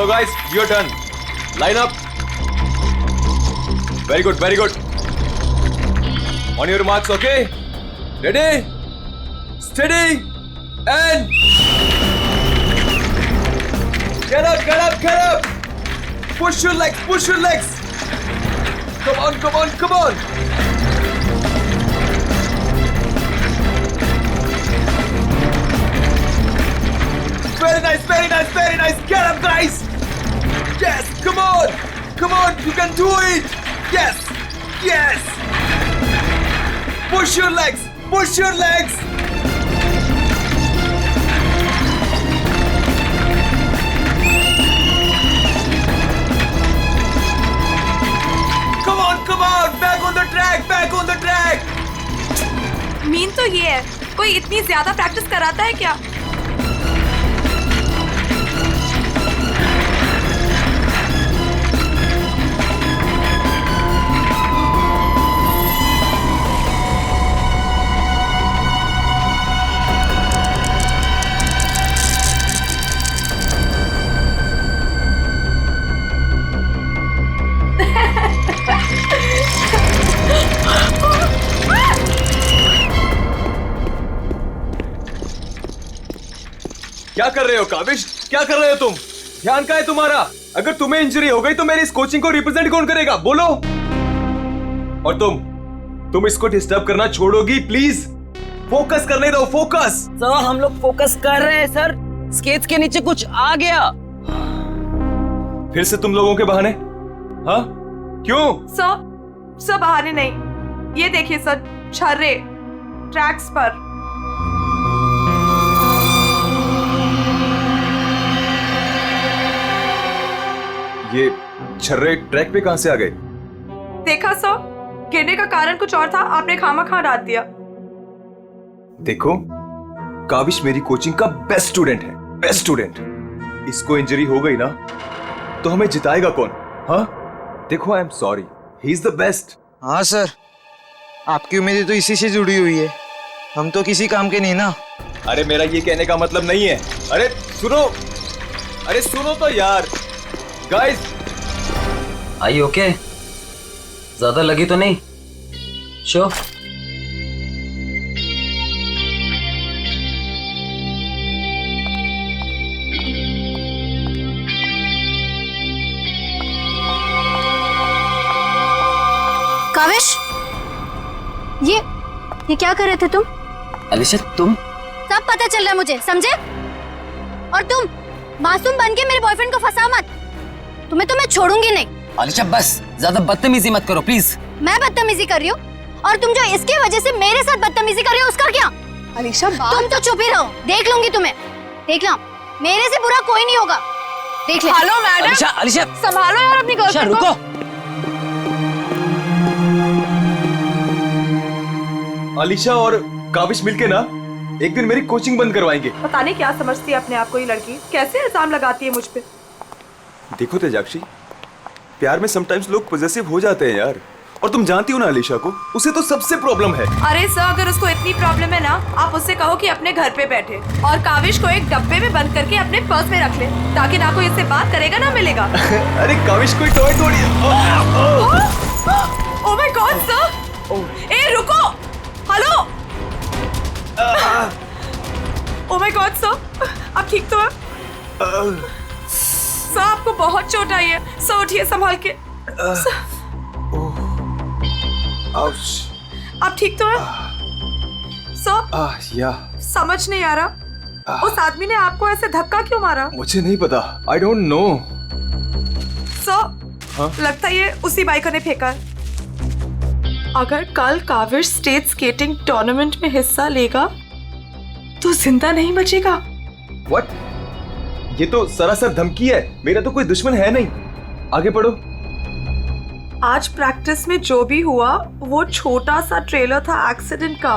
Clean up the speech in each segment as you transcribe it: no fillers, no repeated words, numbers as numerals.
चलो guys, your turn. Line up. Very good, very good. On your marks, okay? Ready, steady and get up, get up, get up. Push your legs, push your legs. Come on, come on, come on. Very nice, very nice, very nice. Get up, guys. Yes, come on. Come on, you can do it. Yes, yes. Push your legs, push your legs. Come on, back on the track, back on the track. Mean तो ये है, कोई इतनी ज्यादा practice कराता है क्या? क्या कर रहे हो काविश? क्या कर रहे हो तुम? ध्यान कहाँ है तुम्हारा? अगर तुम्हें इंजरी हो गई तो मेरी इस कोचिंग को रिप्रेजेंट कौन करेगा? बोलो. और तुम इसको डिस्टर्ब करना छोड़ोगी प्लीज? फोकस करने दो, फोकस. सर हम लोग फोकस कर रहे हैं सर. स्केट्स के नीचे कुछ आ गया. फिर से तुम लोगों के बहाने? हाँ, क्यों? सर बहाने नहीं, ये देखिए सर, छर्रे ट्रैक्स पर. ये छर्रे ट्रैक पे कहां से आ गए? देखा सर, गिरने का कारण कुछ और था, आपने खामखा डाल दिया. देखो, काविश मेरी कोचिंग का बेस्ट स्टूडेंट है, बेस्ट स्टूडेंट. इसको इंजरी हो गई ना तो हमें जिताएगा कौन? हाँ, देखो, I am sorry, he is the best. हाँ सर, आपकी उम्मीदें तो इसी से जुड़ी हुई है. हम तो किसी काम के नहीं ना. अरे मेरा ये कहने का मतलब नहीं है. अरे सुनो तो यार. गाइस, आई ओके? ज्यादा लगी तो नहीं? शो काविश, ये क्या कर रहे थे तुम? अलीशा तुम? सब पता चल रहा है मुझे, समझे? और तुम मासूम बन के मेरे बॉयफ्रेंड को फंसा मत. तुम्हें तो मैं छोड़ूंगी नहीं. अलीशा बस ज्यादा बदतमीजी मत करो प्लीज. मैं बदतमीजी कर रही हूँ और तुम जो इसके वजह से मेरे साथ बदतमीजी कर रही हो उसका क्या? अलीशा तुम तो चुप ही रहो, देख लूंगी तुम्हें. देख लो, मेरे से बुरा कोई नहीं होगा. देख ले. Hello madam. अलीशा संभालो यार अपनी गर्लफ्रेंड को. रुको. अलीशा और काविश मिलके ना एक दिन मेरी कोचिंग बंद करवाएंगे. पता नहीं क्या समझती है अपने आप को ये लड़की, कैसे इल्जाम लगाती है मुझ पे. देखो तेजाक्षी, प्यार में समटाइम्स लोग पॉजेसिव हो जाते हैं यार. और तुम जानती हो ना अलीशा को, उसे तो सबसे प्रॉब्लम है. अरे सर, अगर उसको इतनी प्रॉब्लम है ना, आप उससे कहो कि अपने घर पे बैठे और काविश को एक डब्बे में बंद करके अपने पर्स में रख ले, ताकि ना कोई इससे बात करेगा ना मिलेगा. अरे काविश कोई टॉय थोड़ी है. Oh my god sir. ए रुको. Hello. Oh my god sir, आप ठीक तो हैं? सर आपको बहुत चोट आई है. सर उठिए संभाल के. आप ठीक तो हैं? सर या समझ नहीं आ रहा, उस आदमी ने आपको ऐसे धक्का क्यों मारा? मुझे नहीं पता, आई डोंट नो. सर लगता है ये उसी बाइकर ने फेंका है. अगर कल काविश स्टेट स्केटिंग टूर्नामेंट में हिस्सा लेगा तो जिंदा नहीं बचेगा. व्हाट? ये तो सरासर धमकी है. मेरा तो कोई दुश्मन है नहीं. आगे पढ़ो. आज प्रैक्टिस में जो भी हुआ वो छोटा सा ट्रेलर था एक्सीडेंट का.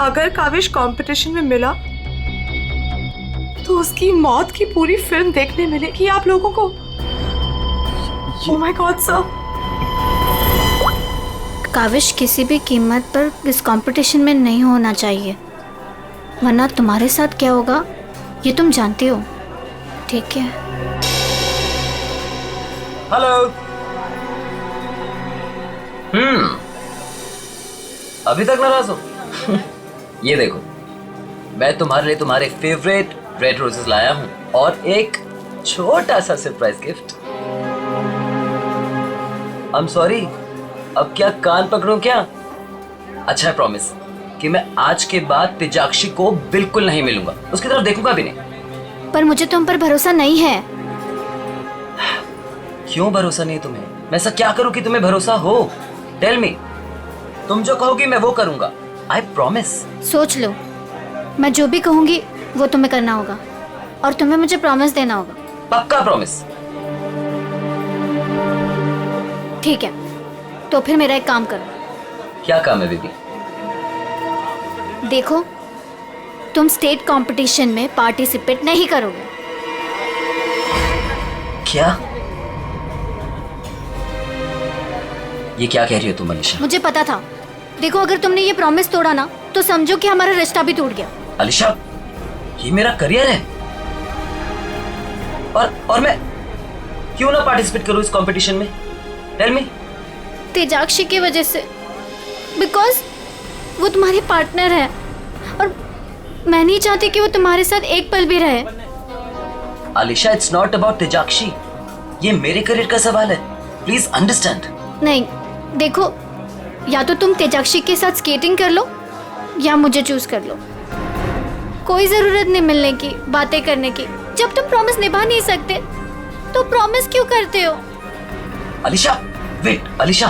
अगर काविश कंपटीशन में मिला तो उसकी मौत की पूरी फिल्म देखने मिलेगी आप लोगों को. Oh my god sir. Kavish किसी भी कीमत पर इस कंपटीशन में नहीं होना चाहिए, वरना तुम्हारे साथ क्या होगा ये तुम जानती हो, ठीक है? हेलो। अभी तक नाराज हो? ये देखो, मैं तुम्हारे लिए तुम्हारे फेवरेट रेड रोजेस लाया हूँ और एक छोटा सा surprise gift. I am sorry, अब क्या कान पकड़ूं क्या? अच्छा है, प्रॉमिस कि मैं आज के बाद तेजाक्षी को बिल्कुल नहीं मिलूंगा, उसकी तरफ देखूंगा भी नहीं। पर मुझे तुम पर भरोसा नहीं है। क्यों भरोसा नहीं तुम्हें? मैं ऐसा क्या करूं कि तुम्हें भरोसा हो? Tell me. तुम जो कहोगी मैं वो करूंगा। I promise. सोच लो, मैं जो भी कहूंगी वो तुम्हें करना होगा और तुम्हें मुझे प्रॉमिस देना होगा। पक्का प्रॉमिस? ठीक है, तो फिर मेरा एक काम करो। क्या काम है बेबी? देखो, तुम स्टेट कंपटीशन में पार्टिसिपेट नहीं करोगे। क्या? ये क्या कह रही हो तुम अलीशा? मुझे पता था। देखो, अगर तुमने ये प्रॉमिस तोड़ा ना तो समझो कि हमारा रिश्ता भी टूट गया। अलीशा, ये मेरा करियर है और मैं क्यों ना पार्टिसिपेट करूं इस कंपटीशन में? Tell me. तेजाक्षी की वजह से, बिकॉज वो तुम्हारी पार्टनर है और मैं नहीं चाहती कि वो तुम्हारे साथ एक पल भी रहे। अलीशा, इट्स नॉट अबाउट तेजाक्षी, ये मेरे करियर का सवाल है। Please understand. नहीं, देखो, या तो तुम तेजाक्षी के साथ स्केटिंग कर लो या मुझे चूज कर लो। कोई जरूरत नहीं मिलने की, बातें करने की। जब तुम प्रॉमिस निभा नहीं सकते तो प्रॉमिस क्यों करते हो? अलीशा, वेट। अलीशा,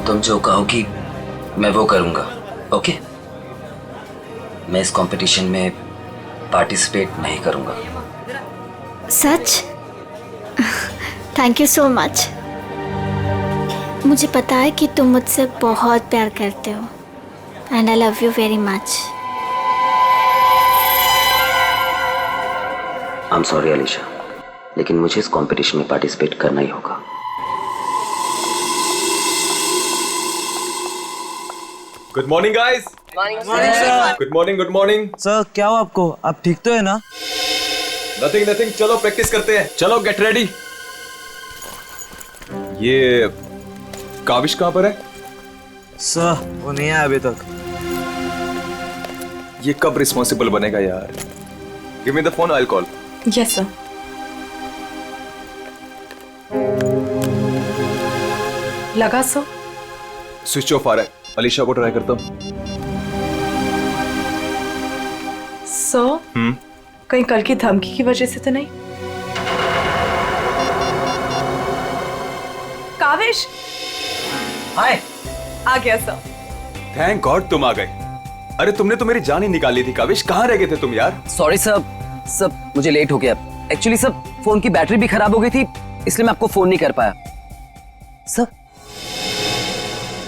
तुम जो कहोगी मैं वो करूंगा, ओके? मैं इस कंपटीशन में पार्टिसिपेट नहीं करूंगा। सच? Thank you so much. मुझे पता है कि तुम मुझसे बहुत प्यार करते हो and I love you very much. I am sorry Alisha, लेकिन मुझे इस कंपटीशन में पार्टिसिपेट करना ही होगा। Good morning guys. Good morning, good morning. Sir क्या हो आपको? आप ठीक तो है ना? नथिंग नथिंग, चलो प्रैक्टिस करते हैं। चलो गेट रेडी। ये काविश कहां पर है? सर वो नहीं आया अभी तक। ये कब रिस्पॉन्सिबल बनेगा यार? Give me the phone, I will call. Yes sir. लगा सर? स्विच ऑफ आ रहा है। अलीशा को ट्राई करता हूँ। सर, कहीं कल की धमकी की वजह से तो नहीं? काविश, हाय। आ गया सर। थैंक गॉड तुम आ गए। अरे तुमने तो मेरी जान ही निकाली थी काविश। कहाँ रह गए थे तुम यार? सॉरी सर, मुझे लेट हो गया। एक्चुअली सर, फोन की बैटरी भी खराब हो गई थी, इसलिए मैं आपको फोन नहीं कर पाया। सर,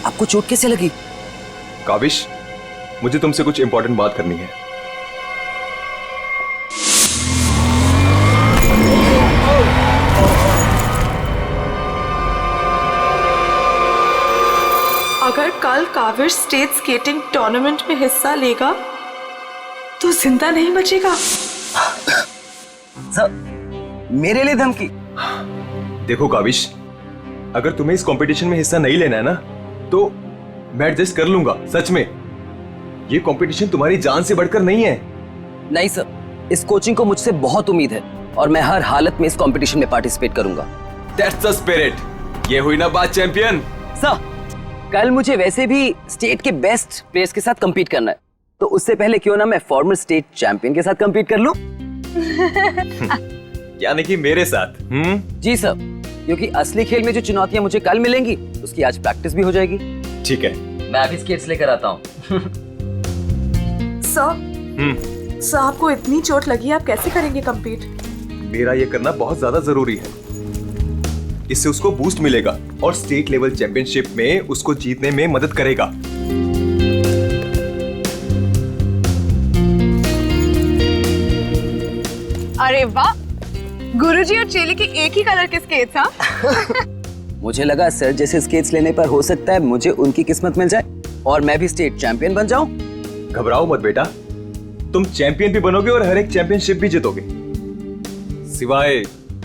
आपको चोट कैसे लगी? काविश, मुझे तुमसे कुछ इंपॉर्टेंट बात करनी है। अगर कल काविश स्टेट स्केटिंग टूर्नामेंट में हिस्सा लेगा तो जिंदा नहीं बचेगा। सर, मेरे लिए धमकी? देखो काविश, अगर तुम्हें इस कंपटीशन में हिस्सा नहीं लेना है ना तो मैं एडजस्ट कर लूंगा। सच में, ये कंपटीशन तुम्हारी जान से बढ़कर नहीं है। नहीं सर, इस कोचिंग को मुझसे बहुत उम्मीद है और मैं हर हालत में इस कंपटीशन में पार्टिसिपेट करूंगा। That's the spirit. ये हुई ना बात चैंपियन। सर, कल मुझे वैसे भी स्टेट के बेस्ट प्लेयर्स के साथ compete करना है, तो उससे पहले क्यों ना मैं फॉर्मर स्टेट चैंपियन के साथ compete कर लूं? यानी कि मेरे साथ? जी सर, क्योंकि असली खेल में जो चुनौतियां मुझे कल मिलेंगी उसकी आज प्रैक्टिस भी हो जाएगी। ठीक है। मैं अभी स्केट्स लेकर आता हूँ। सर, आपको इतनी चोट लगी, आप कैसे करेंगे कंपीट? मेरा ये करना बहुत ज्यादा जरूरी है। इससे उसको बूस्ट मिलेगा और स्टेट लेवल चैंपियनशिप में उसको जीतने में मदद करेगा। अरे वाह, गुरुजी और चेले के एक ही कलर के स्केट्स। हाँ, मुझे लगा सर जैसे स्केट्स लेने पर हो सकता है मुझे उनकी किस्मत मिल जाए और मैं भी स्टेट चैंपियन बन जाऊं। घबराओ मत बेटा, तुम चैंपियन भी बनोगे और हर एक चैंपियनशिप भी जीतोगे। सिवाय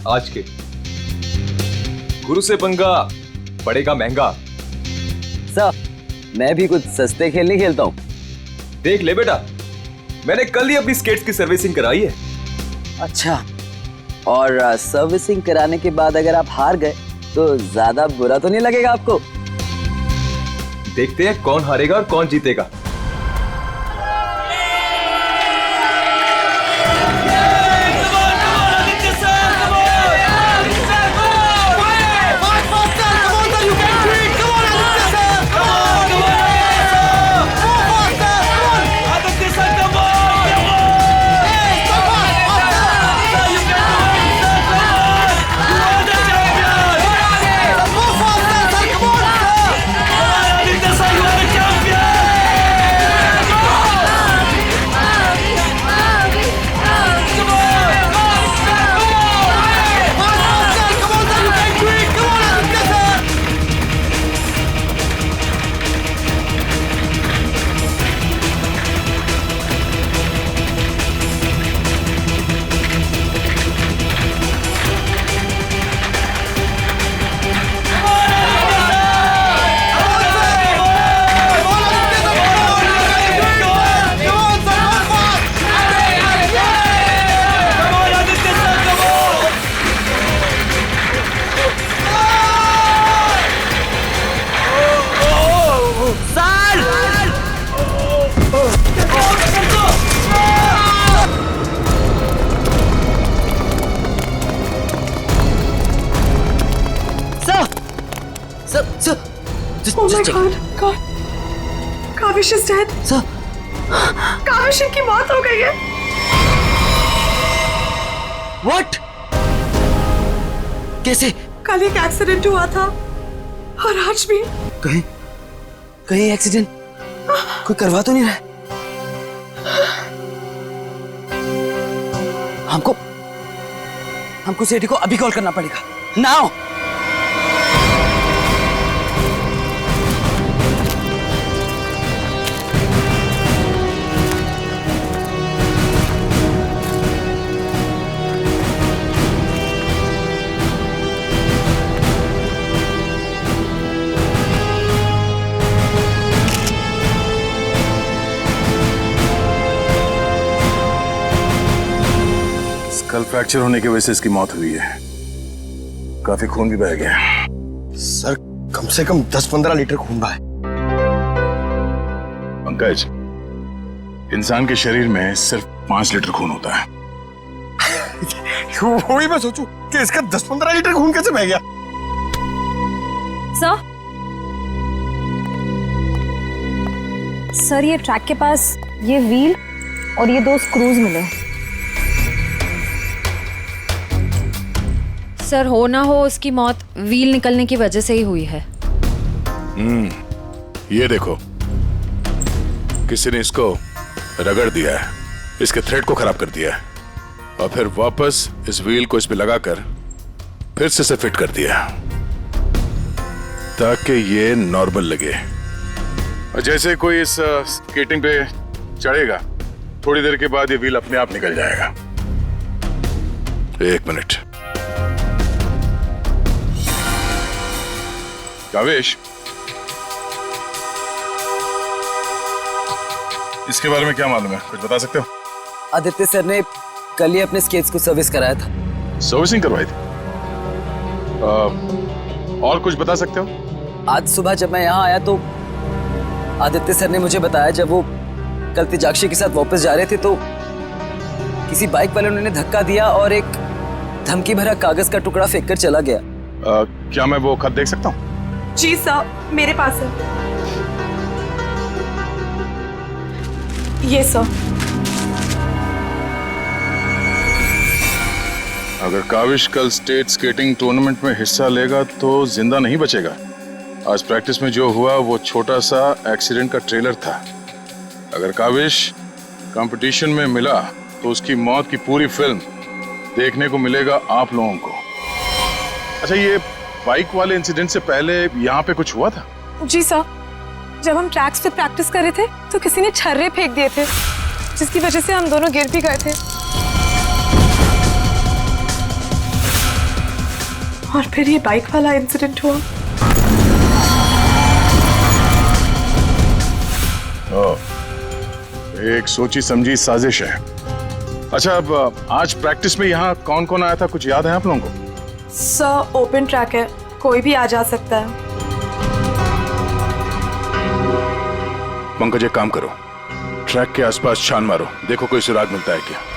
आज के। गुरु से पंगा पड़ेगा महंगा। सर मैं भी कुछ सस्ते खेल नहीं खेलता हूँ। देख ले बेटा, मैंने कल ही अपनी स्केट्स की सर्विसिंग कराई है। अच्छा, और सर्विसिंग कराने के बाद अगर आप हार गए तो ज्यादा बुरा तो नहीं लगेगा आपको? देखते हैं कौन हारेगा और कौन जीतेगा। Oh my God, Kaavish is dead. Kaavish की मौत हो गई है। What? कैसे? कल एक एक्सीडेंट हुआ था और आज भी। कहीं एक्सीडेंट कोई करवा तो नहीं रहा? हमको सेठी को अभी कॉल करना पड़ेगा। नाउ। स्कल फ्रैक्चर होने की वजह से इसकी मौत हुई है। काफी खून भी बह गया। सर कम से कम 10-15 लीटर खून बहा है। पंकज, इंसान के शरीर में सिर्फ 5 लीटर खून होता है। वही मैं सोचूं कि इसका 10-15 लीटर खून कैसे बह गया। सर ये ट्रैक के पास ये व्हील और ये 2 स्क्रूज मिले। सर हो ना हो उसकी मौत व्हील निकलने की वजह से ही हुई है। ये देखो, किसी ने इसको रगड़ दिया है, इसके थ्रेड को खराब कर दिया है और फिर वापस इस व्हील को इस पे लगाकर फिर से इसे फिट कर दिया ताकि ये नॉर्मल लगे। और जैसे कोई इस स्केटिंग पे चढ़ेगा, थोड़ी देर के बाद ये व्हील अपने आप निकल जाएगा। 1 मिनट। कावेश, इसके बारे में क्या मालूम है? कुछ बता सकते हो? आदित्य सर ने कल ही अपने स्केट्स को सर्विस कराया था। सर्विसिंग करवाई थी? और कुछ बता सकते हो? आज सुबह जब मैं यहाँ आया तो आदित्य सर ने मुझे बताया, जब वो कल तेजाक्षी के साथ वापस जा रहे थे तो किसी बाइक वाले ने धक्का दिया और एक धमकी भरा कागज का टुकड़ा फेंक कर चला गया। क्या मैं वो खत देख सकता हूँ? जी सर, मेरे पास है। ये सर। अगर काविश कल स्टेट स्केटिंग टूर्नामेंट में हिस्सा लेगा तो जिंदा नहीं बचेगा। आज प्रैक्टिस में जो हुआ वो छोटा सा एक्सीडेंट का ट्रेलर था। अगर काविश कंपटीशन में मिला तो उसकी मौत की पूरी फिल्म देखने को मिलेगा आप लोगों को। अच्छा, ये बाइक वाले इंसिडेंट से पहले यहाँ पे कुछ हुआ था? जी सर, जब हम ट्रैक्स पे प्रैक्टिस कर रहे थे तो किसी ने छर्रे फेंक दिए थे, जिसकी वजह से हम दोनों गिर भी गए थे। और फिर ये बाइक वाला इंसिडेंट हुआ। एक सोची समझी साजिश है। अच्छा, अब आज प्रैक्टिस में यहाँ कौन कौन आया था, कुछ याद है आप लोगों को? सर ओपन ट्रैक है, कोई भी आ जा सकता है। पंकज एक काम करो, ट्रैक के आसपास छान मारो, देखो कोई सुराग मिलता है क्या।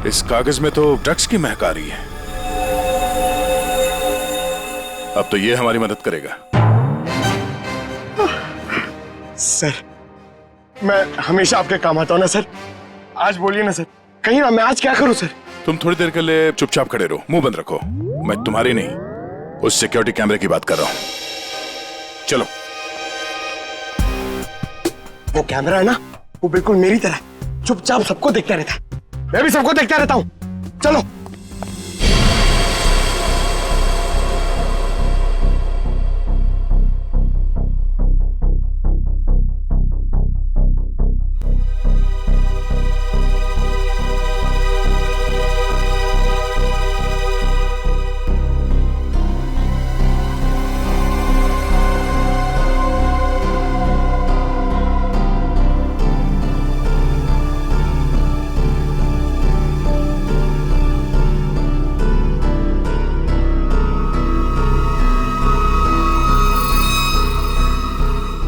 इस कागज में तो ड्रग्स की महक आ रही है। अब तो ये हमारी मदद करेगा। सर मैं हमेशा आपके काम आता हूं ना सर, आज बोलिए ना सर, कहीं ना मैं आज क्या करूं सर। तुम थोड़ी देर के लिए चुपचाप खड़े रहो, मुंह बंद रखो। मैं तुम्हारी नहीं, उस सिक्योरिटी कैमरे की बात कर रहा हूं। चलो। वो कैमरा है ना, वो बिल्कुल मेरी तरह चुपचाप सबको देखता रहता है, मैं भी सबको देखता रहता हूं। चलो।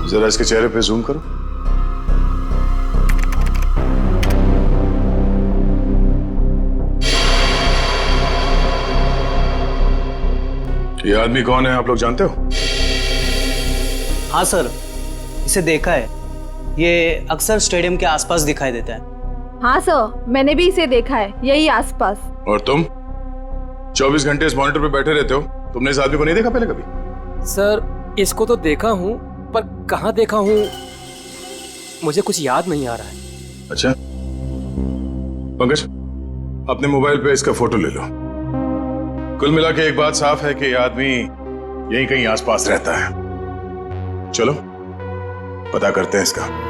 जरा इसके चेहरे पे जूम करो। ये आदमी कौन है, आप लोग जानते हो? हाँ सर, इसे देखा है, ये अक्सर स्टेडियम के आसपास दिखाई देता है। हाँ सर, मैंने भी इसे देखा है, यही आसपास। और तुम 24 घंटे इस मॉनिटर पे बैठे रहते हो, तुमने इस आदमी को नहीं देखा पहले कभी? सर इसको तो देखा हूँ, पर कहाँ देखा हूँ मुझे कुछ याद नहीं आ रहा है। अच्छा पंकज, अपने मोबाइल पे इसका फोटो ले लो। कुल मिला के एक बात साफ है कि यह आदमी यहीं कहीं आसपास रहता है। चलो पता करते हैं इसका।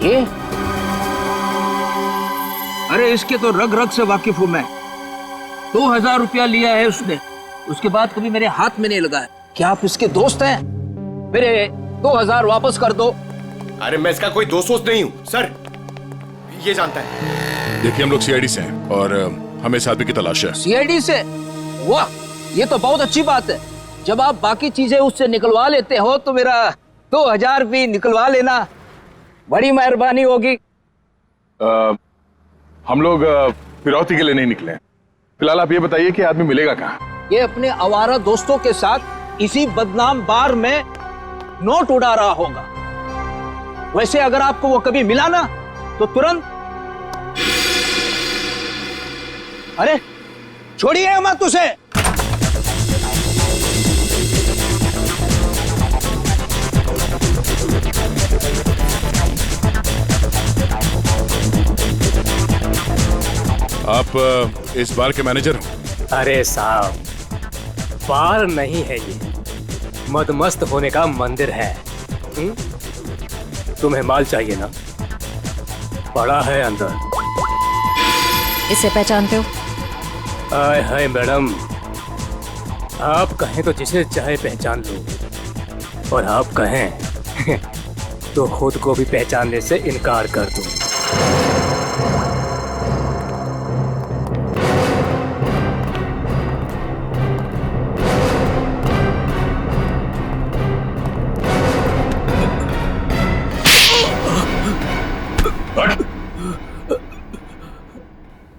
ये? अरे इसके तो रग रग से वाकिफ हूं मैं। 2000 रुपया लिया है उसने, उसके बाद कभी मेरे हाथ में नहीं लगा है। क्या आप इसके दोस्त हैं? मेरे 2000 वापस कर दो। अरे मैं इसका कोई दोस्त वोस्त नहीं हूं सर, ये जानता है। देखिए हम लोग सीआईडी से हैं और हमें इस आदमी की तलाश है। सीआईडी से? वाह, ये तो बहुत अच्छी बात है। जब आप बाकी चीजें उससे निकलवा लेते हो तो मेरा 2000 भी निकलवा लेना, बड़ी मेहरबानी होगी। हम लोग फिरौती के लिए नहीं निकले। फिलहाल आप ये बताइए कि आदमी मिलेगा कहाँ? ये अपने आवारा दोस्तों के साथ इसी बदनाम बार में नोट उड़ा रहा होगा। वैसे अगर आपको वो कभी मिला ना तो तुरंत, अरे छोड़िए मत उसे। आप इस बार के मैनेजर हो? अरे साहब, बार नहीं है ये, मदमस्त होने का मंदिर है। तुम्हें माल चाहिए ना, पड़ा है अंदर। इसे पहचानते हो? आय हाय मैडम, आप कहें तो जिसे चाहे पहचान लो, और आप कहें तो खुद को भी पहचानने से इनकार कर दूं।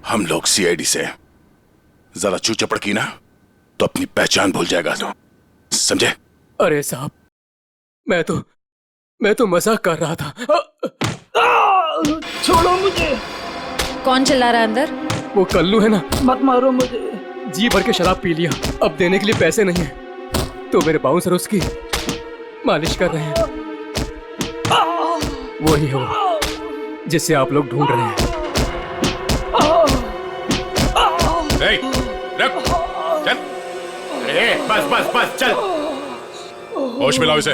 हम लोग सीआईडी से, जरा चू चपड़ की ना तो अपनी पहचान भूल जाएगा। तो समझे? अरे साहब, मैं तो मजाक कर रहा था। छोड़ो मुझे। कौन चिल्ला रहा है अंदर? वो कल्लू है ना, मत मारो मुझे। जी भर के शराब पी लिया, अब देने के लिए पैसे नहीं है, तो मेरे बाउंसर उसकी मालिश कर रहे हैं। वही है वो जिसे आप लोग ढूंढ रहे हैं। रख, चल। बस बस बस चल। होश में लाओ इसे।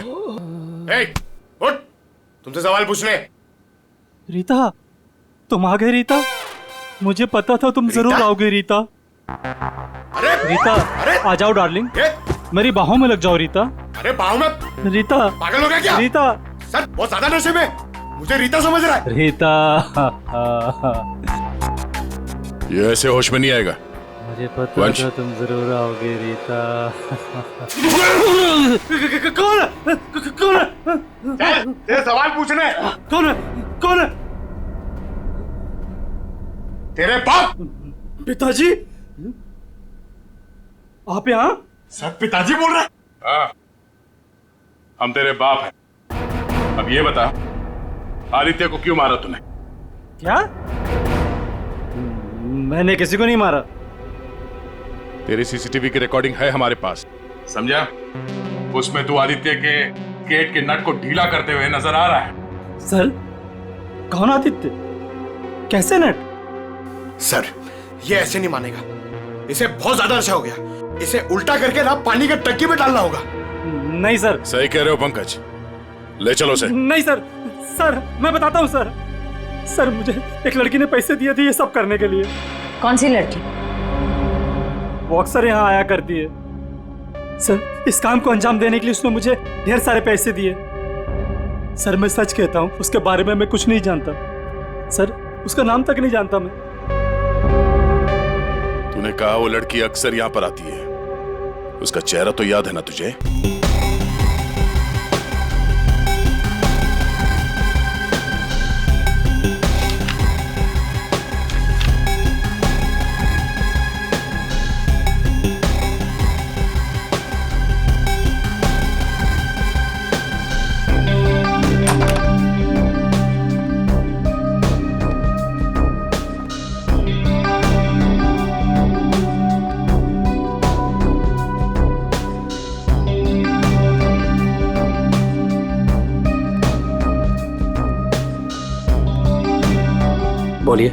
उठ, तुमसे सवाल पूछने। रीता, तुम आ गए रीता? मुझे पता था तुम जरूर आओगे रीता। अरे रीता, आ जाओ डार्लिंग, मेरी बाहों में लग जाओ रीता। अरे बाहों में? रीता, पागल हो गया क्या? रीता सर बहुत ज्यादा नशे में, मुझे रीता समझ रहा है। रीता, ये ऐसे होश में नहीं आएगा। मुझे पता था तुम जरूर आओगे रीता। कौन है? कौन है? तेरे सवाल पूछने। कौन है? कौन है? तेरे बाप। पिताजी, आप यहाँ? सर पिताजी बोल रहा है? हाँ, हम तेरे बाप हैं। अब ये बता, आदित्य को क्यों मारा तूने? क्या? मैंने किसी को नहीं मारा। तेरी सीसीटीवी की रिकॉर्डिंग है हमारे पास, समझा? उसमें तू आदित्य के गेट के नट को ढीला करते हुए नजर आ रहा है। सर, कौन आदित्य? कैसे नट? सर, ये ऐसे नहीं मानेगा, इसे बहुत ज्यादा नशा हो गया, इसे उल्टा करके ना पानी के टंकी में डालना होगा। नहीं सर। सही कह रहे हो पंकज, ले चलो उसे। नहीं सर, सर मैं बताता हूँ सर। सर, मुझे एक लड़की ने पैसे दिए थे ये सब करने के लिए। कौन सी लड़की? वो अक्सर यहाँ आया करती है सर। इस काम को अंजाम देने के लिए उसने मुझे ढेर सारे पैसे दिए। सर, मैं सच कहता हूँ, उसके बारे में मैं कुछ नहीं जानता सर, उसका नाम तक नहीं जानता मैं। तूने कहा वो लड़की अक्सर यहाँ पर आती है, उसका चेहरा तो याद है ना तुझे? बोलिए।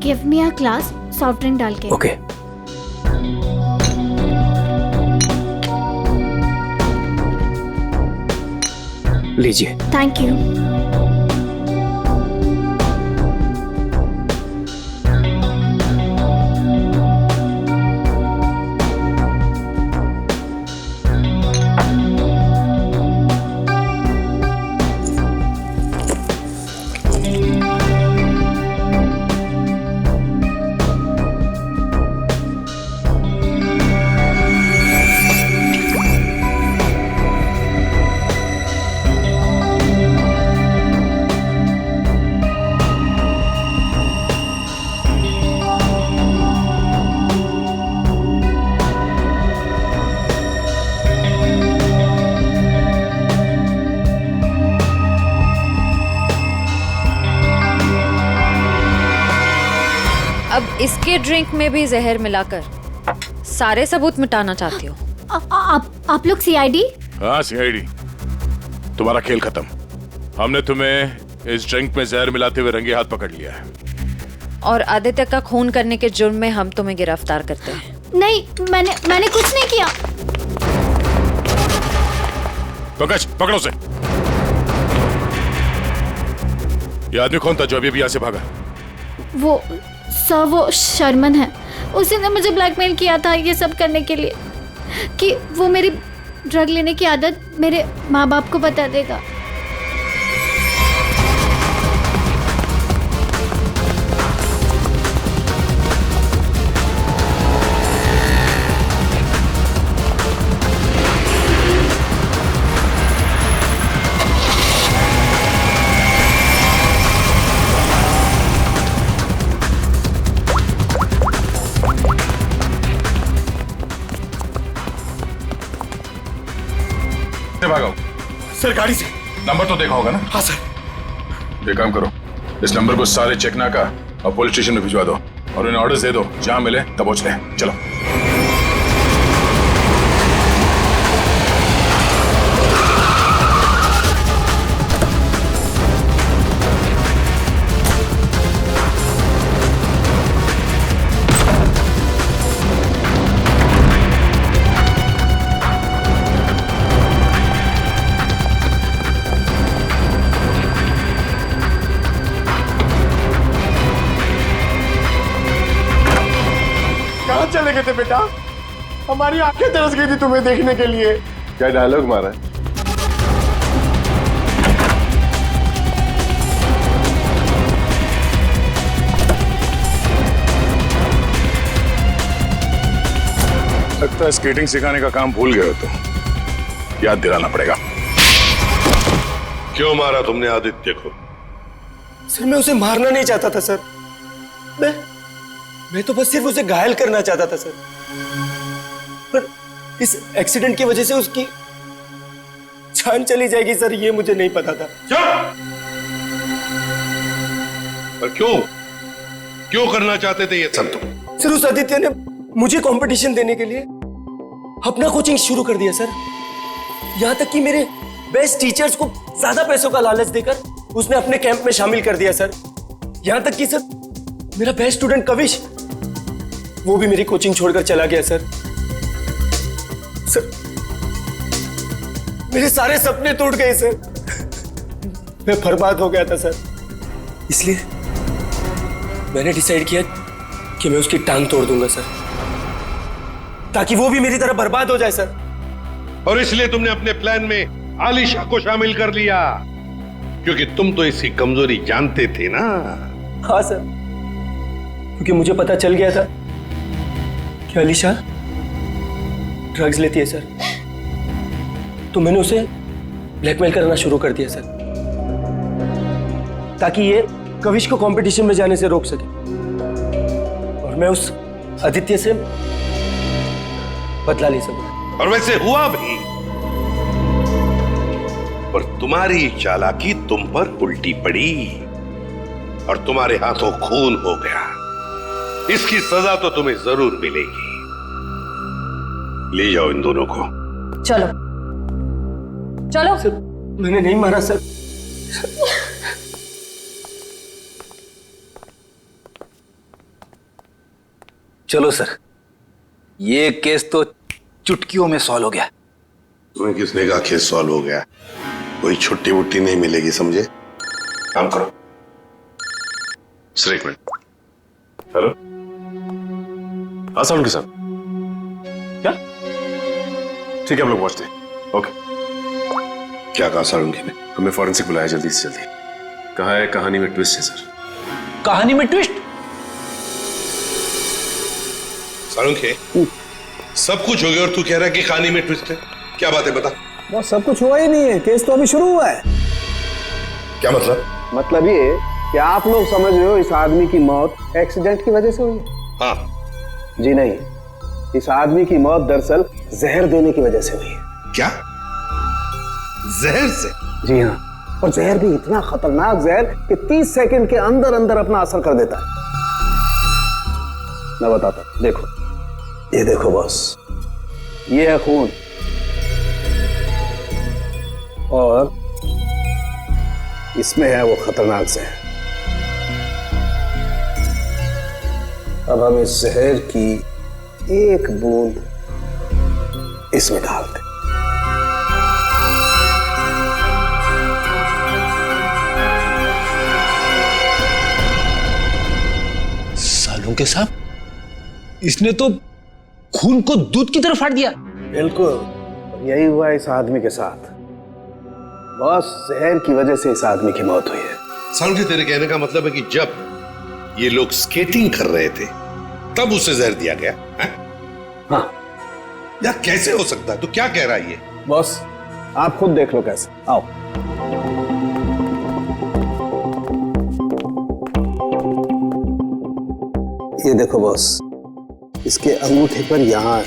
Give me a glass soft drink डाल के। ओके। लीजिए। Thank you. अब इसके ड्रिंक में भी जहर मिलाकर सारे सबूत मिटाना चाहती हो? आप लोग सीआईडी? हाँ सीआईडी। तुम्हारा खेल खत्म। हमने तुम्हें इस ड्रिंक में जहर मिलाते हुए रंगे हाथ पकड़ लिया है और आदित्य का खून करने के जुर्म में हम तुम्हें गिरफ्तार करते हैं। नहीं, मैंने कुछ नहीं किया। पंकज पकड़ो उसे। ये आदमी कौन था जो अभी यहाँ से भागा? वो सर, वो शर्मन है। उसी ने मुझे ब्लैकमेल किया था ये सब करने के लिए कि वो मेरी ड्रग लेने की आदत मेरे माँ बाप को बता देगा। सर गाड़ी से। नंबर तो देखा होगा ना? हाँ सर। एक काम करो, इस नंबर को सारे चेकना का और पुलिस स्टेशन में भिजवा दो और उन्हें ऑर्डर्स दे दो, जहां मिले तब पहुंच ले। चलो। कहाँ चले गए थे बेटा? हमारी आंखें तरस गई थी तुम्हें देखने के लिए। क्या डायलॉग मारा है? लगता है स्केटिंग सिखाने का काम भूल गए हो तुम, याद दिलाना पड़ेगा। क्यों मारा तुमने आदित्य को? सर मैं उसे मारना नहीं चाहता था सर, मैं तो बस सिर्फ उसे घायल करना चाहता था सर, पर इस एक्सीडेंट की वजह से उसकी जान चली जाएगी सर, ये मुझे नहीं पता था। पर क्यों करना चाहते थे ये सब तुम? सर उस आदित्य ने मुझे कंपटीशन देने के लिए अपना कोचिंग शुरू कर दिया सर। यहां तक कि मेरे बेस्ट टीचर्स को ज्यादा पैसों का लालच देकर उसने अपने कैंप में शामिल कर दिया सर। यहां तक कि सर मेरा बेस्ट स्टूडेंट कविश, वो भी मेरी कोचिंग छोड़कर चला गया सर। सर मेरे सारे सपने टूट गए सर, मैं बर्बाद हो गया था सर। इसलिए मैंने डिसाइड किया कि मैं उसकी टांग तोड़ दूंगा सर, ताकि वो भी मेरी तरह बर्बाद हो जाए सर। और इसलिए तुमने अपने प्लान में आलिशा को शामिल कर लिया, क्योंकि तुम तो इसकी कमजोरी जानते थे ना। हाँ सर, क्योंकि मुझे पता चल गया था कि आलिशा ड्रग्स लेती है सर, तो मैंने उसे ब्लैकमेल करना शुरू कर दिया सर, ताकि ये कविश को कंपटीशन में जाने से रोक सके और मैं उस आदित्य से बदला ले सकूं। और वैसे हुआ भी, पर तुम्हारी चालाकी तुम पर उल्टी पड़ी और तुम्हारे हाथों खून हो गया। इसकी सजा तो तुम्हें जरूर मिलेगी। ले जाओ इन दोनों को। चलो चलो। सर मैंने नहीं मारा सर। चलो सर, ये केस तो चुटकियों में सॉल्व हो गया। तुम्हें किसने कहा केस सॉल्व हो गया? कोई छुट्टी वुट्टी नहीं मिलेगी, समझे? काम करो। सर एक मिनट। हेलो, हाँ साउंड के साथ क्या? ठीक है, हम लोग पहुंचते हैं। ओके। क्या कहा सारंगी ने? हमें फॉरेंसिक बुलाया जल्दी से जल्दी। कहा है कहानी में ट्विस्ट है सर। कहानी में ट्विस्ट? सारंगी, सब कुछ हो गया और तू कह रहा है कि कहानी में ट्विस्ट है? क्या बात है, बता। बस सब कुछ हुआ ही नहीं है, केस तो अभी शुरू हुआ है। क्या मतलब? मतलब ये कि आप लोग समझ रहे हो इस आदमी की मौत एक्सीडेंट की वजह से हुई है। हाँ। जी नहीं, इस आदमी की मौत दरअसल जहर देने की वजह से हुई है। क्या? जहर से? जी हाँ, और जहर भी इतना खतरनाक जहर कि 30 सेकंड के अंदर अंदर अपना असर कर देता है। मैं बताता हूं, देखो, ये देखो बॉस, ये है खून और इसमें है वो खतरनाक जहर। अब हम इस जहर की एक बूंद इसमें डालते। सालों के साथ इसने तो खून को दूध की तरह फाड़ दिया। बिल्कुल, यही हुआ इस आदमी के साथ। बस जहर की वजह से इस आदमी की मौत हुई है। सारंगी, तेरे कहने का मतलब है कि जब ये लोग स्केटिंग कर रहे थे तब उसे जहर दिया गया है? हाँ। यार कैसे हो सकता है? तू क्या कह रहा है ये? बॉस आप खुद देख लो कैसे। आओ। ये देखो बॉस, इसके अंगूठे पर यहाँ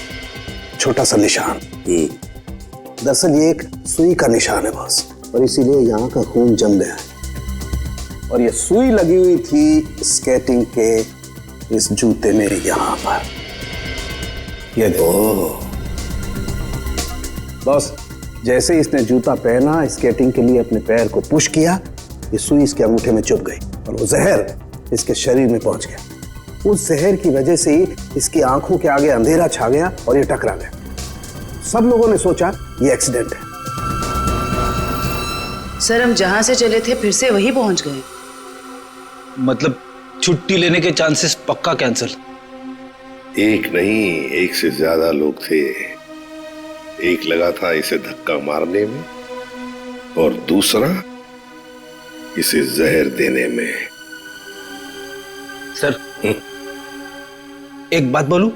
छोटा सा निशान, दरअसल ये एक सुई का निशान है बॉस, और इसीलिए यहाँ का खून जम गया है। और ये सुई लगी हुई थी स्केटिंग के इस जूते में यहाँ पर। ये दो बॉस, जैसे इसने जूता पहना, स्केटिंग के लिए अपने पैर को पुश किया, ये सुई इसके अंगूठे में चुभ गई और वो जहर इसके शरीर में पहुंच गया। उस जहर की वजह से ही इसकी आंखों के आगे अंधेरा छा गया और ये टकरा गया। सब लोगों ने सोचा ये एक्सीडेंट है। सर, हम जहां से चले थे फिर से वही पहुंच गए। मतलब छुट्टी लेने के चांसेस पक्का कैंसिल? एक नहीं, एक से ज्यादा लोग थे। एक लगा था इसे धक्का मारने में और दूसरा इसे जहर देने में। सर, एक बात बोलूं?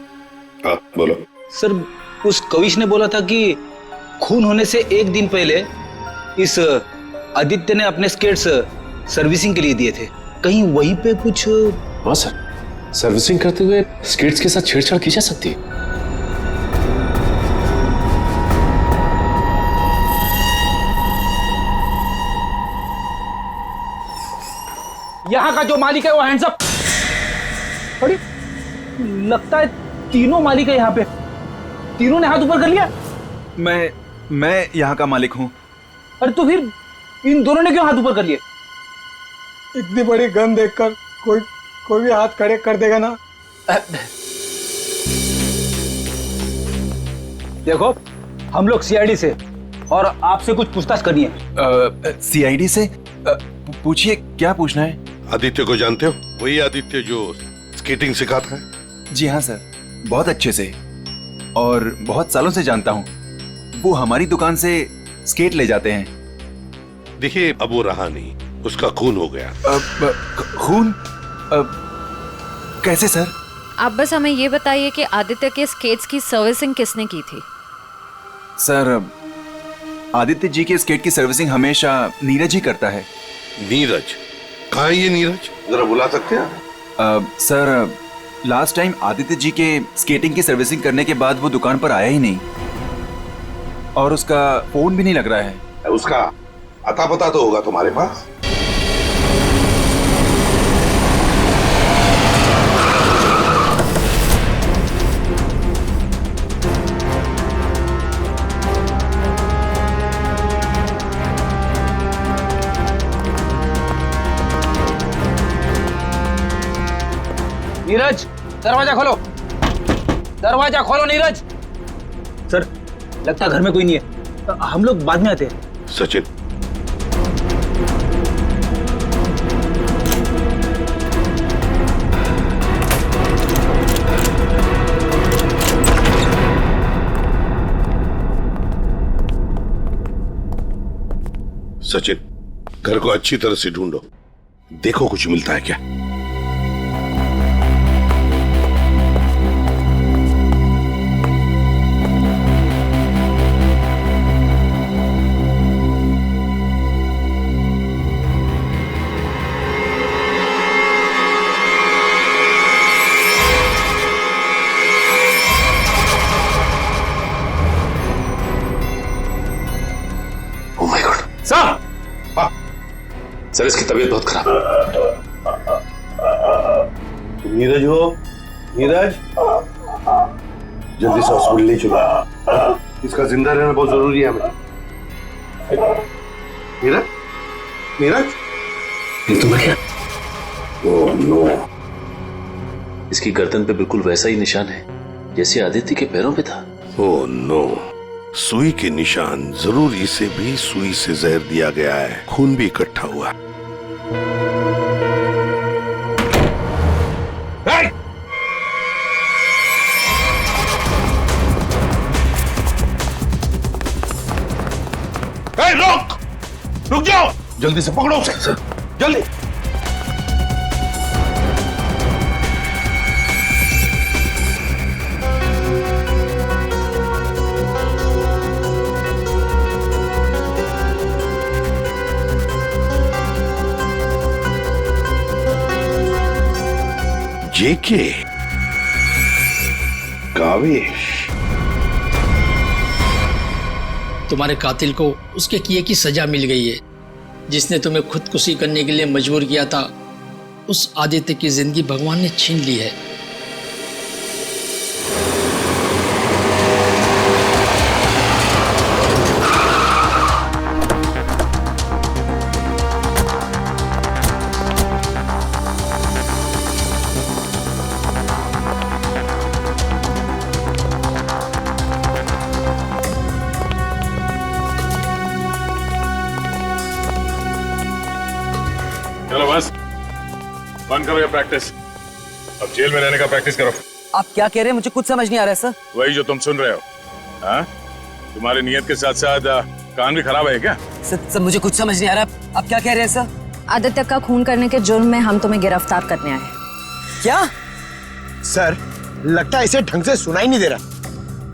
हाँ बोलो। सर, उस कविश ने बोला था कि खून होने से एक दिन पहले इस आदित्य ने अपने स्केट्स सर्विसिंग के लिए दिए थे। कहीं वहीं पे कुछ? हाँ सर, सर्विसिंग करते हुए स्केट्स के साथ छेड़छाड़ की जा सकती है। यहाँ का जो मालिक है वो हैंड्स अप। अरे लगता है तीनों मालिक है यहाँ पे। तीनों ने हाथ ऊपर कर लिया। मैं यहाँ का मालिक हूँ। अरे तो फिर इन दोनों ने क्यों हाथ ऊपर कर लिए? इतनी बड़ी गन देखकर कोई भी हाथ खड़े कर देगा ना। देखो, हम लोग सीआईडी से और आपसे कुछ पूछताछ करनी है। सीआईडी से? पूछिए, क्या पूछना है? आदित्य को जानते हो? वही आदित्य जो स्केटिंग सिखाता है। जी हाँ सर, बहुत अच्छे से और बहुत सालों से जानता हूँ। वो हमारी दुकान से स्केट ले जाते हैं। देखिए, अब वो रहा नहीं, उसका खून हो गया। खून? कैसे सर? आप बस हमें ये बताइए कि आदित्य के स्केट्स की सर्विसिंग किसने की थी? सर, आदित्य जी के स्केट की सर्विसिंग हमेशा नीरज ही करता है। नीरज? कहाँ है ये नीरज? जरा बुला सकते हैं? Sir, last time Aditya ji के स्केटिंग की सर्विसिंग करने के बाद वो दुकान पर आया ही नहीं और उसका फोन भी नहीं लग रहा है। उसका अता पता तो होगा तुम्हारे पास? नीरज, दरवाजा खोलो। दरवाजा खोलो नीरज। सर, लगता घर में कोई नहीं है, हम लोग बाद में आते हैं। सचिन, सचिन, घर को अच्छी तरह से ढूंढो, देखो कुछ मिलता है क्या। सर, इसकी तबीयत बहुत खराब है। नीरज हो? नीरज, जल्दी से हॉस्पिटल ले चलो। इसका जिंदा रहना बहुत जरूरी है हमें। नीरज, नीरज, ये तो बढ़िया। ओह नो, इसकी गर्दन पे बिल्कुल वैसा ही निशान है जैसे आदित्य के पैरों पे था। ओह नो, सुई के निशान। जरूर इसे भी सुई से जहर दिया गया है, खून भी इकट्ठा हुआ। रोक, रुक जाओ, जल्दी से पकड़ो उसे, जल्दी। जेके, कावेश, तुम्हारे कातिल को उसके किए की सजा मिल गई है। जिसने तुम्हें खुदकुशी करने के लिए मजबूर किया था, उस आदित्य की जिंदगी भगवान ने छीन ली है। चलो बस बंद करो ये प्रैक्टिस, अब जेल में रहने का प्रैक्टिस करो। आप क्या कह रहे हैं? मुझे कुछ समझ नहीं आ रहा है सर। वही जो तुम सुन रहे हो। हाँ, तुम्हारी नियत के साथ साथ कान भी खराब है क्या? सर मुझे कुछ समझ नहीं आ रहा, आप क्या कह रहे हैं सर? आदित्य का खून करने के जुर्म में हम तुम्हें गिरफ्तार करने आए। क्या? सर लगता है इसे ढंग से सुनाई नहीं दे रहा,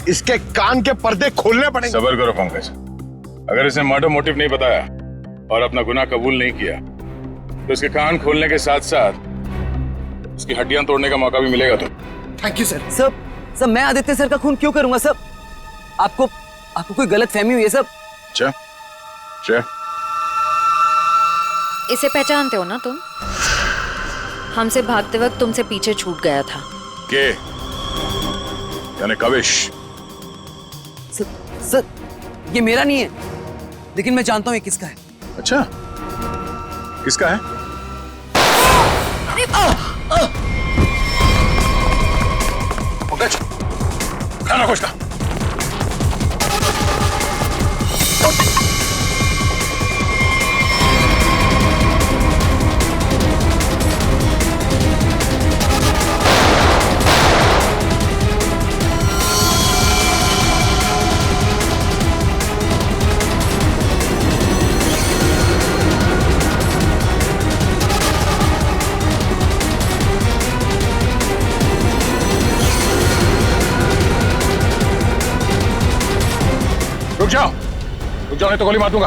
इसके कान के पर्दे खोलने पड़ेंगे। सबर करो पंकज, अगर इसने मर्डर मोटिव नहीं बताया और अपना गुनाह कबूल नहीं किया तो इसके कान खोलने के साथ साथ उसकी हड्डियां तोड़ने का मौका भी मिलेगा। तो थैंक यू सर। सर मैं आदित्य सर का खून क्यों करूंगा सर? आपको कोई गलत फहमी हुई है सर? अच्छा, इसे पहचानते हो ना तुम? हमसे भागते वक्त तुमसे पीछे छूट गया था। के यानी कविश? सर ये मेरा नहीं है, लेकिन मैं जानता हूं ये किसका है। अच्छा, किसका है? पंकज, खाना खोजना। रुक जाओ नहीं तो गोली मार दूंगा।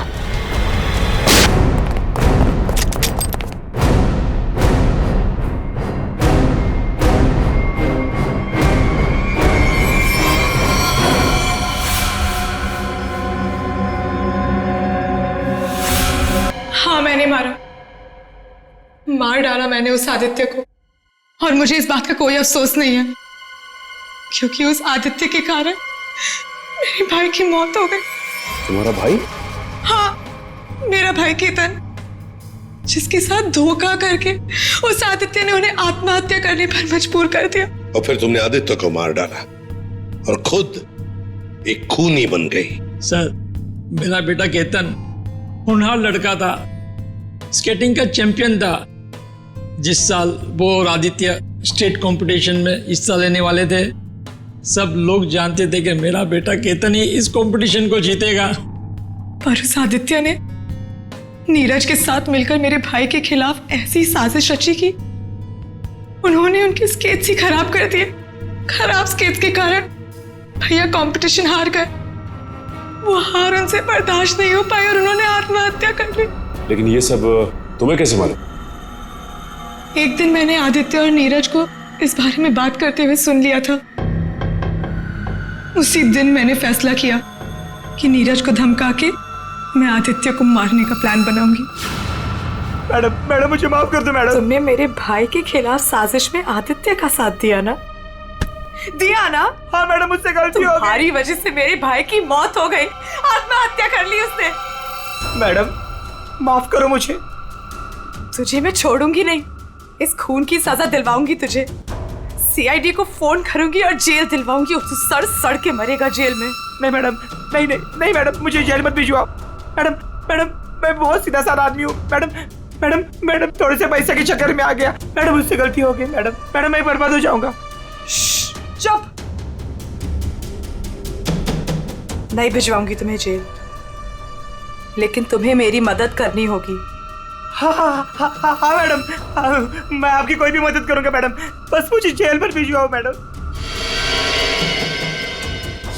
हाँ मैंने मार डाला मैंने उस आदित्य को, और मुझे इस बात का कोई अफसोस नहीं है, क्योंकि उस आदित्य के कारण मेरे भाई की मौत हो गई। तुम्हारा भाई? हाँ, मेरा भाई केतन, जिसके साथ धोखा करके उस आदित्य ने उन्हें आत्महत्या करने पर मजबूर कर दिया। और फिर तुमने आदित्य को मार डाला और खुद एक खूनी बन गई। सर, मेरा बेटा केतन होनहार लड़का था, स्केटिंग का चैंपियन था। जिस साल वो और आदित्य स्टेट कंपटीशन में हिस्सा लेने वाले थे, सब लोग जानते थे कि मेरा बेटा केतन ही इस कंपटीशन को जीतेगा। पर उस आदित्य ने नीरज के साथ मिलकर मेरे भाई के खिलाफ ऐसी साजिश रची कि उन्होंने उनके स्केट्स ही खराब कर दिए। खराब स्केट्स के कारण भैया कंपटीशन हार गए। वो हार उनसे बर्दाश्त नहीं हो पाई और उन्होंने आत्महत्या कर ली। लेकिन ये सब तुम्हें कैसे मालूम? एक दिन मैंने आदित्य और नीरज को इस बारे में बात करते हुए सुन लिया था। उसी दिन मैंने फैसला किया कि नीरज को धमका के मैं आदित्य को मारने का प्लान बनाऊंगी। मैडम मुझे माफ कर दो मैडम। तुमने मेरे भाई के खिलाफ साजिश में आदित्य का साथ दिया ना? हाँ मैडम, मुझसे गलती हो गई। तुम्हारी वजह से मेरे भाई की मौत हो गई, आत्महत्या कर ली उसने। मैडम माफ करो मुझे। तुझे मैं छोड़ूंगी नहीं, इस खून की सजा दिलवाऊंगी तुझे। सीआईडी को फोन करूंगी और जेल दिलवाऊंगी, तू सड़ के मरेगा जेल में। नहीं मैडम, नहीं मैडम, मुझे जेल मत भिजवाओ। मैडम मैं बहुत सीधा साधा आदमी हूँ। मैडम थोड़े से पैसे के चक्कर में आ गया। मैडम मुझसे गलती हो गई। मैडम मैं बर्बाद हो जाऊंगा। चुप। नहीं भिजवाऊंगी तुम्हें जेल, लेकिन तुम्हें मेरी मदद करनी होगी। हाँ मैडम, मैं आपकी कोई भी मदद करूंगा मैडम, बस मुझे जेल पर भिजवाओ मैडम।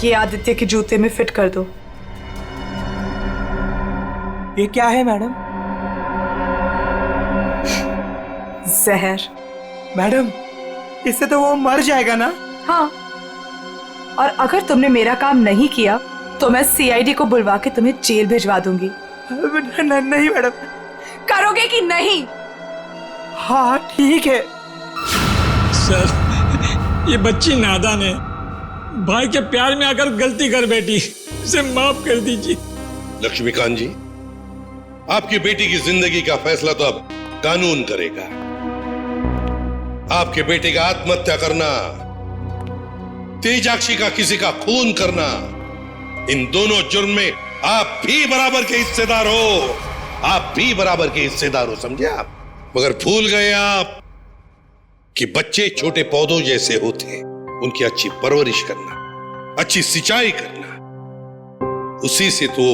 ये आदित्य के जूते में फिट कर दो। ये क्या है मैडम? जहर। मैडम इससे तो वो मर जाएगा ना? हाँ, और अगर तुमने मेरा काम नहीं किया तो मैं सीआईडी को बुलवा के तुम्हें जेल भिजवा दूंगी। नहीं मैडम। करोगे कि नहीं? हाँ ठीक है। सर, ये बच्ची नादान है, भाई के प्यार में आकर गलती कर बैठी, इसे माफ कर दीजिए। लक्ष्मीकांत जी, आपकी बेटी की जिंदगी का फैसला तो अब कानून करेगा। आपके बेटे का आत्महत्या करना, तेजाक्षी का किसी का खून करना, इन दोनों जुर्म में आप भी बराबर के हिस्सेदार हो। आप भी बराबर के हिस्सेदार हो, समझे आप? मगर भूल गए आप कि बच्चे छोटे पौधों जैसे होते हैं, उनकी अच्छी परवरिश करना, अच्छी सिंचाई करना, उसी से तो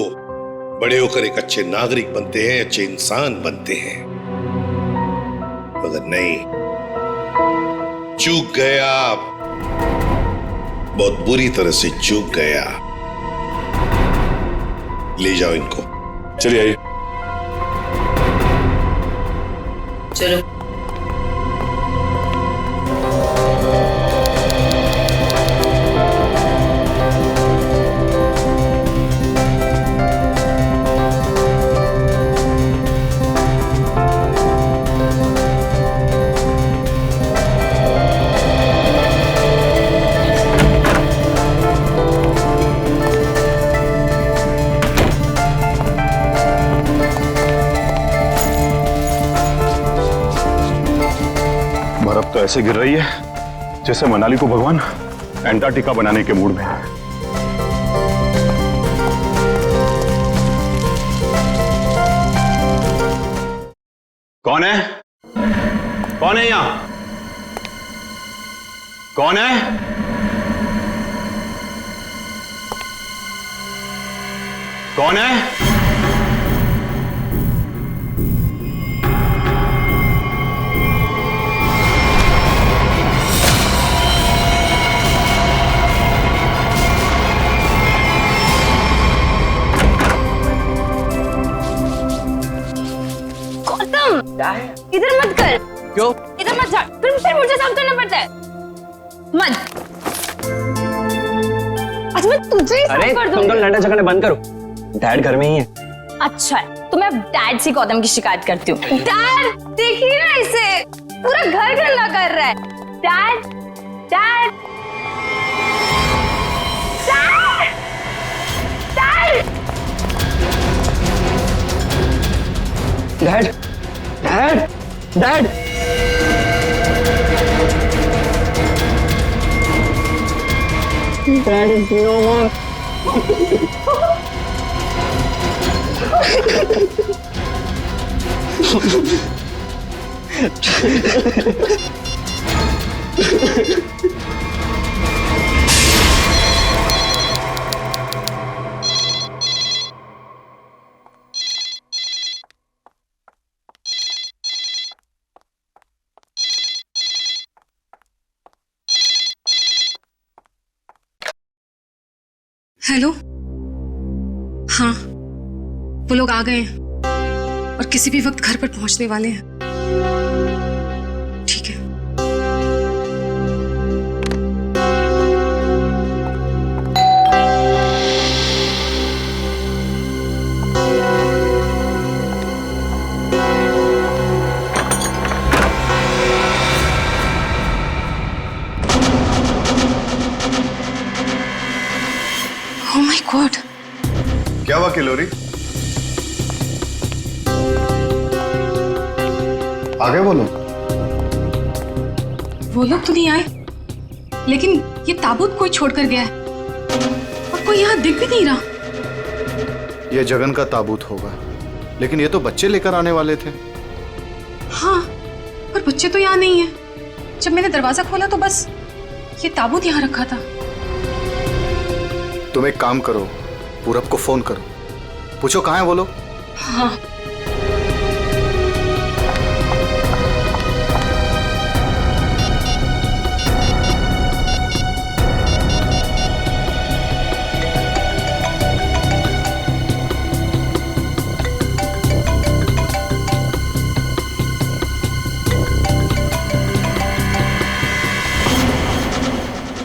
बड़े होकर एक अच्छे नागरिक बनते हैं, अच्छे इंसान बनते हैं। मगर नहीं, चूक गए आप, बहुत बुरी तरह से चूक गया। ले जाओ इनको। चलिए आइए। चलो। बर्फ तो ऐसे गिर रही है जैसे मनाली को भगवान एंटार्क्टिका बनाने के मूड में है। कौन है? कौन है यहां? कौन है? कौन है? इधर मत कर। क्यों? इधर मत जा, फिर मुझे साफ करना पड़ता है। मत। आज मैं तुझे ही साफ कर दूंगी। तुम तो लड़ने झगड़ने बंद करो, डैड घर में ही है। अच्छा है, तो मैं डैड से गौतम की शिकायत करती हूँ। डैड देखिए ना, इसे पूरा घर गंदा कर रहा है। Dad dad dad dad dad dad is no more. Hello, हाँ वो लोग आ गए हैं और किसी भी वक्त घर पर पहुंचने वाले हैं। ठीक है। Oh my God! क्या हुआ किलोरी? आ गए वो लोग? वो लोग तो नहीं आए, लेकिन ये ताबूत कोई छोड़कर गया है और कोई यहाँ दिख भी नहीं रहा। ये जगन का ताबूत होगा, लेकिन ये तो बच्चे लेकर आने वाले थे। हाँ, पर बच्चे तो यहाँ नहीं है। जब मैंने दरवाजा खोला तो बस ये ताबूत यहाँ रखा था। तुम एक काम करो, पूरब को फोन करो, पूछो कहाँ है वो लोग। हाँ।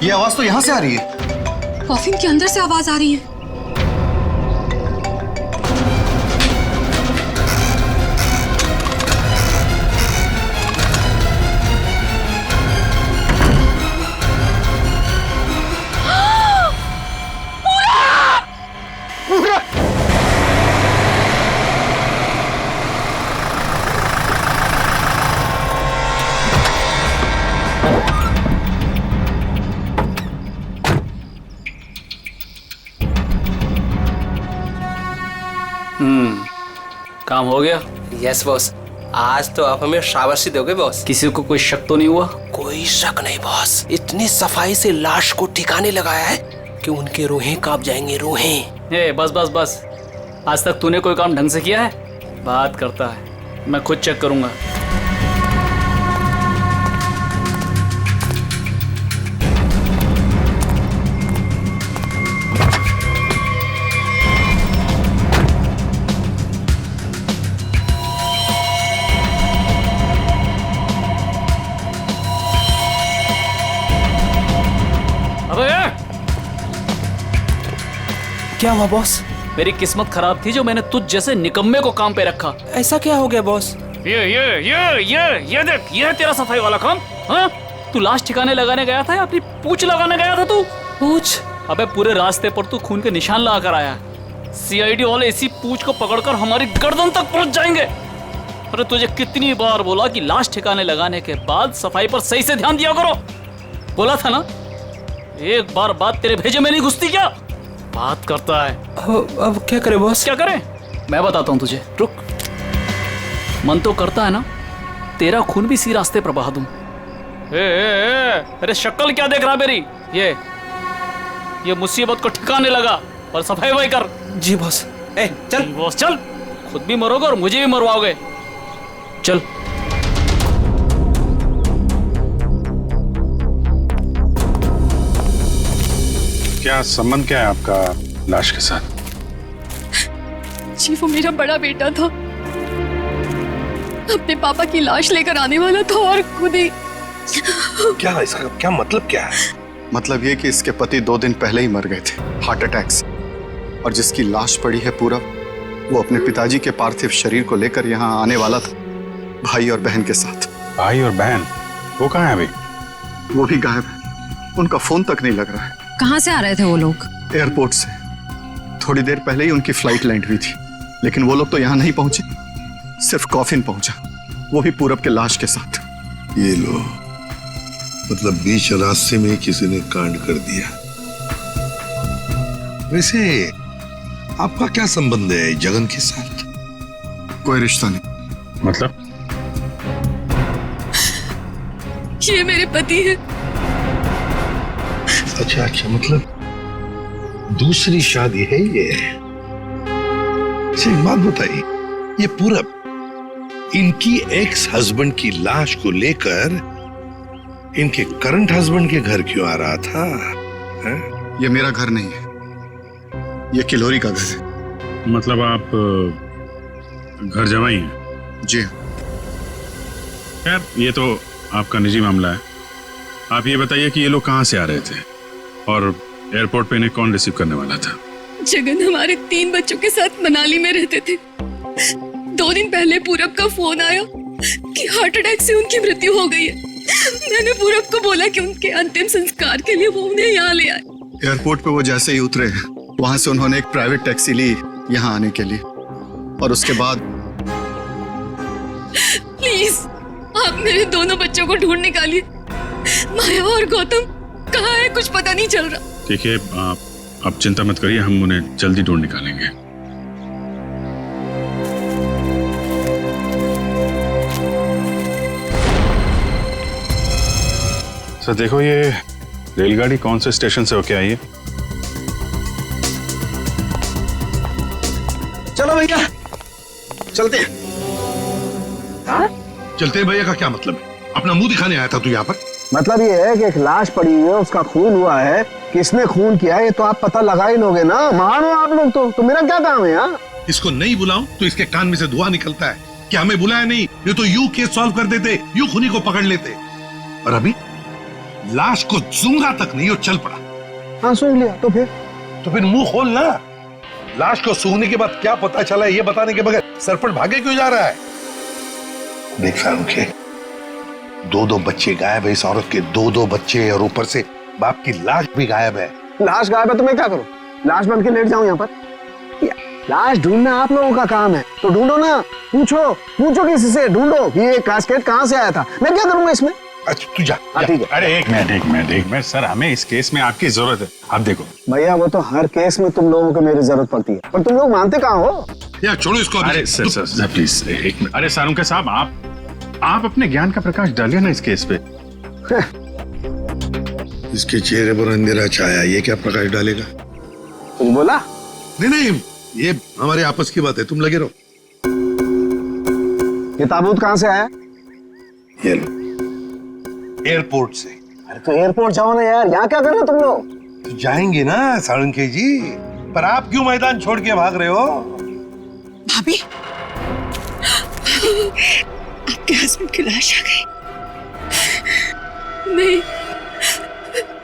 ये आवाज तो यहाँ से आ रही है। कॉफिन के अंदर से आवाज आ रही है। काम हो गया? यस बॉस, आज तो आप हमें शाबाशी दोगे बॉस। किसी को कोई शक तो नहीं हुआ? कोई शक नहीं बॉस, इतनी सफाई से लाश को ठिकाने लगाया है कि उनके रूहें कांप जाएंगे, रूहें। ए बस बस बस, आज तक तूने कोई काम ढंग से किया है? बात करता है, मैं खुद चेक करूंगा। क्या हुआ बॉस? मेरी किस्मत खराब थी जो मैंने तुझ जैसे निकम्मे को काम पे रखा। ऐसा क्या हो गया बॉस? ये देख, ये है तेरा सफाई वाला काम। हाँ, तू लाश ठिकाने लगाने गया था या अपनी पूंछ लगाने गया था? तू पूंछ? अबे पूरे रास्ते पर तू खून के निशान लगा कर आया। सीआईडी वाले इसी पूंछ को पकड़कर हमारी गर्दन तक पहुंच जाएंगे। अरे तुझे कितनी बार बोला कि लाश ठिकाने लगाने के बाद सफाई पर सही से ध्यान दिया करो। बोला था ना? एक बार बात तेरे भेजे में नहीं घुसती क्या? बात करता है। अब क्या करे बॉस? क्या करे? मैं बताता हूँ तुझे, रुक। मन तो करता है ना तेरा खून भी इसी रास्ते पर बहा दूं। अरे शक्ल क्या देख रहा मेरी? ये मुसीबत को ठिकाने लगा और सफाई वही कर। जी बॉस। चल बॉस चल, खुद भी मरोगे और मुझे भी मरवाओगे। चल। क्या संबंध क्या है आपका लाश के साथ? जी वो मेरा बड़ा बेटा था, अपने पापा की लाश लेकर आने वाला था और खुद ही। क्या इसका क्या मतलब क्या है? मतलब ये कि इसके पति 2 दिन पहले ही मर गए थे हार्ट अटैक से, और जिसकी लाश पड़ी है पूरा, वो अपने पिताजी के पार्थिव शरीर को लेकर यहाँ आने वाला था, भाई और बहन के साथ। भाई और बहन वो कहाँ है अभी? वो भी गायब है, उनका फोन तक नहीं लग रहा है। कहाँ से आ रहे थे वो लोग? एयरपोर्ट से। थोड़ी देर पहले ही उनकी फ्लाइट लैंड हुई थी, लेकिन वो लोग तो यहाँ नहीं पहुंचे, सिर्फ कॉफिन पहुंचा, वो भी पूरब के लाश के साथ। ये लो, मतलब बीच रास्ते में किसी ने कांड कर दिया। वैसे आपका क्या संबंध है जगन के साथ? कोई रिश्ता नहीं। मतलब? ये मेरे पति है। अच्छा अच्छा, मतलब दूसरी शादी है ये? एक बात बताइए, ये पूरब इनकी एक्स हस्बैंड की लाश को लेकर इनके करंट हस्बैंड के घर क्यों आ रहा था? है? ये मेरा घर नहीं है, ये किलोरी का घर है। मतलब आप घर जमाई हैं? जी। खैर ये तो आपका निजी मामला है। आप ये बताइए कि ये लोग कहाँ से आ रहे थे और एयरपोर्ट पे इन्हें कौन रिसीव करने वाला था? जगन हमारे 3 बच्चों के साथ मनाली में रहते थे। 2 दिन पहले पूरब का फोन आया कि हार्ट अटैक से उनकी मृत्यु हो गई है। मैंने पूरब को बोला कि उनके अंतिम संस्कार के लिए वो उन्हें यहाँ ले आए। एयरपोर्ट पे वो जैसे ही उतरे, वहां से उन्होंने एक प्राइवेट टैक्सी ली यहाँ आने के लिए, और उसके बाद प्लीज आप मेरे दोनों बच्चों को ढूंढ निकालिए। माया और गौतम कहाँ है, कुछ पता नहीं चल रहा। ठीक है, आप चिंता मत करिए, हम उन्हें जल्दी ढूंढ निकालेंगे। सर देखो, ये रेलगाड़ी कौन से स्टेशन से होके आई है? चलो भैया चलते हैं। चलते हैं भैया का क्या मतलब है? अपना मुंह दिखाने आया था तू यहाँ पर? मतलब ये है कि एक लाश पड़ी हुई है, उसका खून हुआ है, किसने खून किया ये तो आप पता लगा ही लोगे ना। महान हो आप लोग तो मेरा क्या काम है यहाँ? इसको नहीं बुलाऊं तो इसके कान में से धुआं निकलता है कि हमें बुलाया नहीं, ये तो यूं केस सॉल्व कर देते, यूं खूनी को पकड़ लेते। और अभी लाश को सूंघा तक नहीं, वो चल पड़ा। हाँ सूंघ लिया तो फिर मुंह खोल ना। लाश को सूंघने के बाद क्या पता चला ये बताने के बगैर सरपट भागे क्यों जा रहा है? देख शाहरुख, 2 बच्चे गायब है इस औरत के, 2 बच्चे, और ऊपर से बाप की लाश भी गायब है। लाश गायब है तो मैं क्या करूं? लाश बन के लेट जाऊं यहाँ पर? लाश ढूंढना आप लोगों का काम है तो ढूंढो ना। पूछो किसी से, ढूंढो कि ये कास्केट कहाँ से आया था। मैं क्या करूंगा इसमें? अच्छा तू जा। ठीक है। अरे एक मिनट सर, हमें इस केस में आपकी जरूरत है। आप देखो भैया, वो तो हर केस में तुम लोगों को मेरी जरूरत पड़ती है, पर तुम लोग मानते कहाँ हो? या छोड़ो इसको। अरे सर प्लीज एक मिनट। अरे सारुंके साहब, आप अपने ज्ञान का प्रकाश डालिए ना इस केस पे। इसके चेहरे पर अंधेरा छाया, ये क्या प्रकाश डालेगा? कुछ बोला? नहीं, ये हमारे आपस की बात है, तुम लगे रहो। ये ताबूत कहाँ से आया? ये लो, एयरपोर्ट से। अरे तो एयरपोर्ट जाओ ना यार, यहाँ क्या कर रहे हो तुम लोग? तो जाएंगे ना साळुंखे जी, पर आप क्यों मैदान छोड़ के भाग रहे हो? भाभी, आपके हस्बैंड की लाश आ गई। नहीं,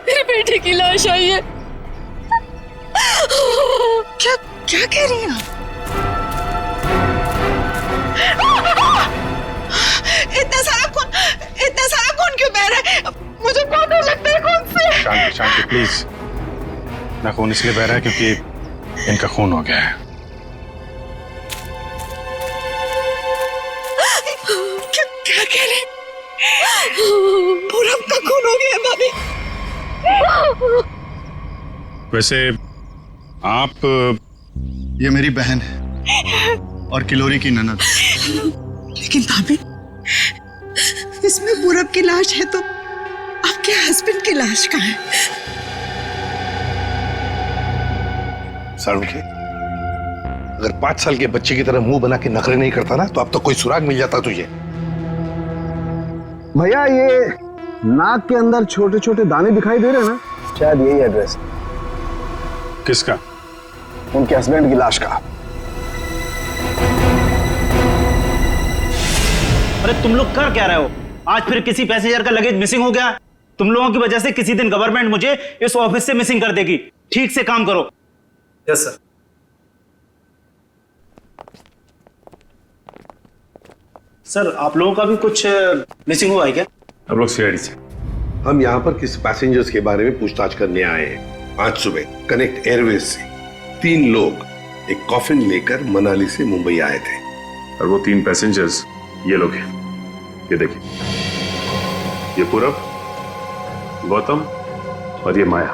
मेरे बेटे की लाश आई है। क्या क्या कह रही हैं आप? इतना सारा खून क्यों बह रहा है? मुझे बहुत डर लगता है खून से। शांति प्लीज। ना खून इसलिए बह रहा है क्योंकि इनका खून हो गया है। क्या कह रहे? पूरब का खून हो गया भाभी। वैसे आप, ये मेरी बहन है और किलोरी की ननद। लेकिन भाभी, इसमें पूरब की लाश है तो आपके हस्बैंड की लाश कहाँ है? साळुंखे, अगर 5 साल के बच्चे की तरह मुंह बना के नखरे नहीं करता ना, तो अब तो कोई सुराग मिल जाता तुझे। भैया, ये नाक के अंदर छोटे छोटे दाने दिखाई दे रहे हैं ना, शायद यही एड्रेस। किसका? उनके हस्बैंड की लाश का। अरे तुम लोग कर क्या रहे हो? आज फिर किसी पैसेंजर का लगेज मिसिंग हो गया। तुम लोगों की वजह से किसी दिन गवर्नमेंट मुझे इस ऑफिस से मिसिंग कर देगी। ठीक से काम करो। Yes sir. सर, आप लोगों का भी कुछ मिसिंग हुआ है क्या? हम लोग सीआईडी से। हम यहाँ पर किसी पैसेंजर्स के बारे में पूछताछ करने आए हैं। आज सुबह कनेक्ट एयरवेज से 3 लोग एक कॉफिन लेकर मनाली से मुंबई आए थे। और वो 3 पैसेंजर्स ये लोग हैं। ये देखिए, ये पूरब, गौतम और ये माया।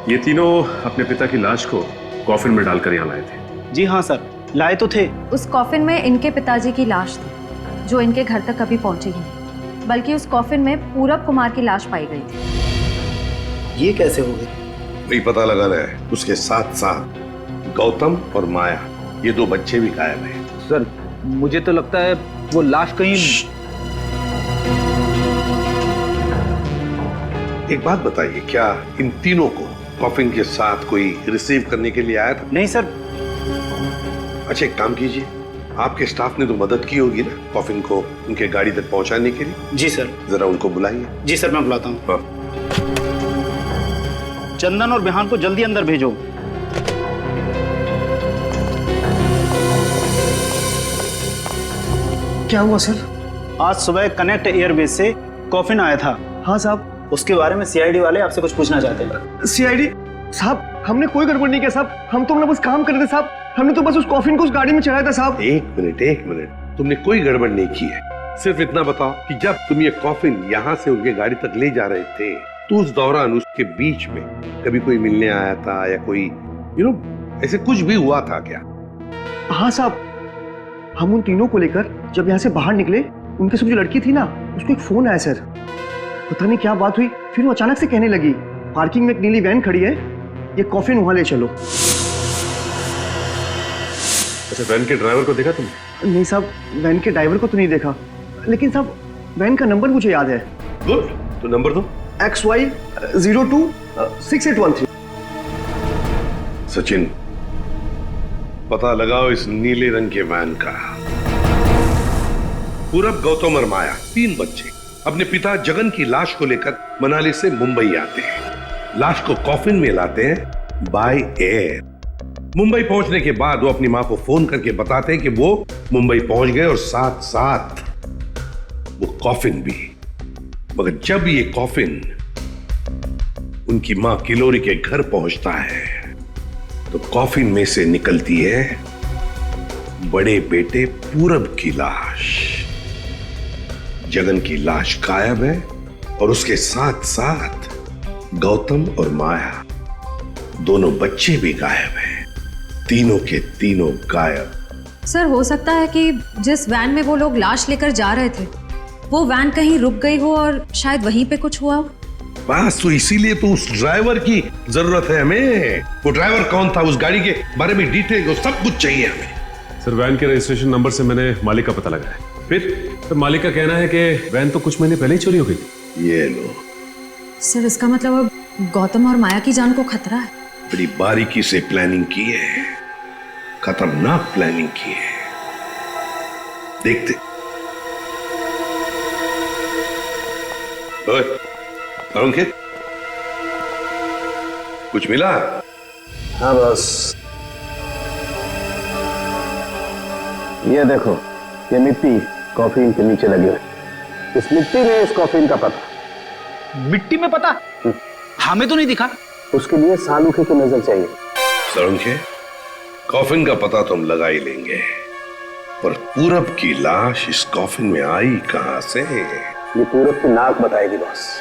ये तीनों अपने पिता की लाश को कॉफिन में डालकर यहाँ लाए थे। जी हाँ सर, लाए तो थे। उस कॉफिन में इनके पिताजी की लाश थी, जो इनके घर तक कभी पहुंची ही नहीं, बल्कि उस कॉफिन में पूरब कुमार की लाश पाई गई थी। ये कैसे हो गई? वही पता लगाना है। उसके साथ साथ गौतम और माया, ये 2 बच्चे भी गायब हैं। सर, मुझे तो लगता है वो लाश कहीं। एक बात बताइए, क्या इन तीनों को कॉफिन के साथ कोई रिसीव करने के लिए आया था? नहीं सर। अच्छा, एक काम कीजिए, आपके स्टाफ ने तो मदद की होगी ना कॉफिन को उनके गाड़ी तक पहुंचाने के लिए? जी सर। जरा उनको बुलाइए। जी सर, मैं बुलाता हूँ। हाँ। चंदन और बिहान को जल्दी अंदर भेजो। क्या हुआ सर? आज सुबह कनेक्ट एयरवेज से कॉफिन आया था। हाँ साहब। उसके बारे में सीआईडी वाले आपसे कुछ पूछना चाहते हैं। सीआईडी साहब, हमने कोई गड़बड़ नहीं किया साहब। हम तो बस काम कर रहे थे साहब। हमने तो बस उस कॉफिन को उस गाड़ी में चढ़ाया था साहब। एक मिनट, तुमने कोई गड़बड़ नहीं की है। सिर्फ इतना बताओ कि जब तुम ये कॉफिन यहाँ से उनके गाड़ी तक ले जा रहे थे, तो उस दौरान उसके बीच में कभी कोई मिलने आया था या कोई ऐसे कुछ भी हुआ था क्या? हाँ साहब, हम उन तीनों को लेकर जब यहाँ से बाहर निकले, उनके साथ जो लड़की थी ना, उसको एक फोन आया सर। पता नहीं क्या बात हुई, फिर वो अचानक से कहने लगी, पार्किंग में एक नीली वैन खड़ी है, ये कॉफिन वहां ले चलो। अच्छा, वैन के ड्राइवर को देखा तुमने? नहीं साहब, वैन के ड्राइवर को तो नहीं देखा, लेकिन साहब वैन का नंबर मुझे याद है। गुड, तो नंबर दो। XY 026813। सचिन, पता लगाओ इस नीले रंग के वैन का। पूरब, गौतम और माया, 3 बच्चे अपने पिता जगन की लाश को लेकर मनाली से मुंबई आते हैं। लाश को कॉफिन में लाते हैं बाय एयर। मुंबई पहुंचने के बाद वो अपनी मां को फोन करके बताते हैं कि वो मुंबई पहुंच गए और साथ साथ वो कॉफिन भी। मगर जब ये कॉफिन उनकी मां किलोरी के घर पहुंचता है, तो कॉफिन में से निकलती है बड़े बेटे पूरब की लाश। जगन की लाश गायब है और उसके साथ साथ गौतम और माया, दोनों बच्चे भी गायब हैं। तीनों के तीनों गायब। सर हो सकता है कि जिस वैन में वो लोग लाश लेकर जा रहे थे वो वैन कहीं रुक गई हो और शायद वहीं पे कुछ हुआ हो। बस तो इसीलिए तो उस ड्राइवर की जरूरत है हमें। वो ड्राइवर कौन था, उस गाड़ी के बारे में डिटेल, वो सब कुछ चाहिए हमें। सर वैन के रजिस्ट्रेशन नंबर से मैंने मालिक का पता लगाया। फिर तो मालिक का कहना है कि वैन तो कुछ महीने पहले ही चोरी हो गई। ये लो सर इसका मतलब अब गौतम और माया की जान को खतरा है। बड़ी बारीकी से प्लानिंग की है, खतरनाक प्लानिंग की है। देखते। ओए, अंकित, कुछ मिला? हाँ बस ये देखो, ये मिट्टी कॉफीन के नीचे लगी हुई। इस मिट्टी में इस कॉफीन का पता। मिट्टी में पता? हमें तो नहीं दिखा। उसके लिए सालूखे की नजर चाहिए। सालूखे, कॉफिन का पता तो हम लगा ही लेंगे, पर पूरब की लाश इस कॉफिन में आई कहां से? ये पूरब की नाक बताएगी बॉस।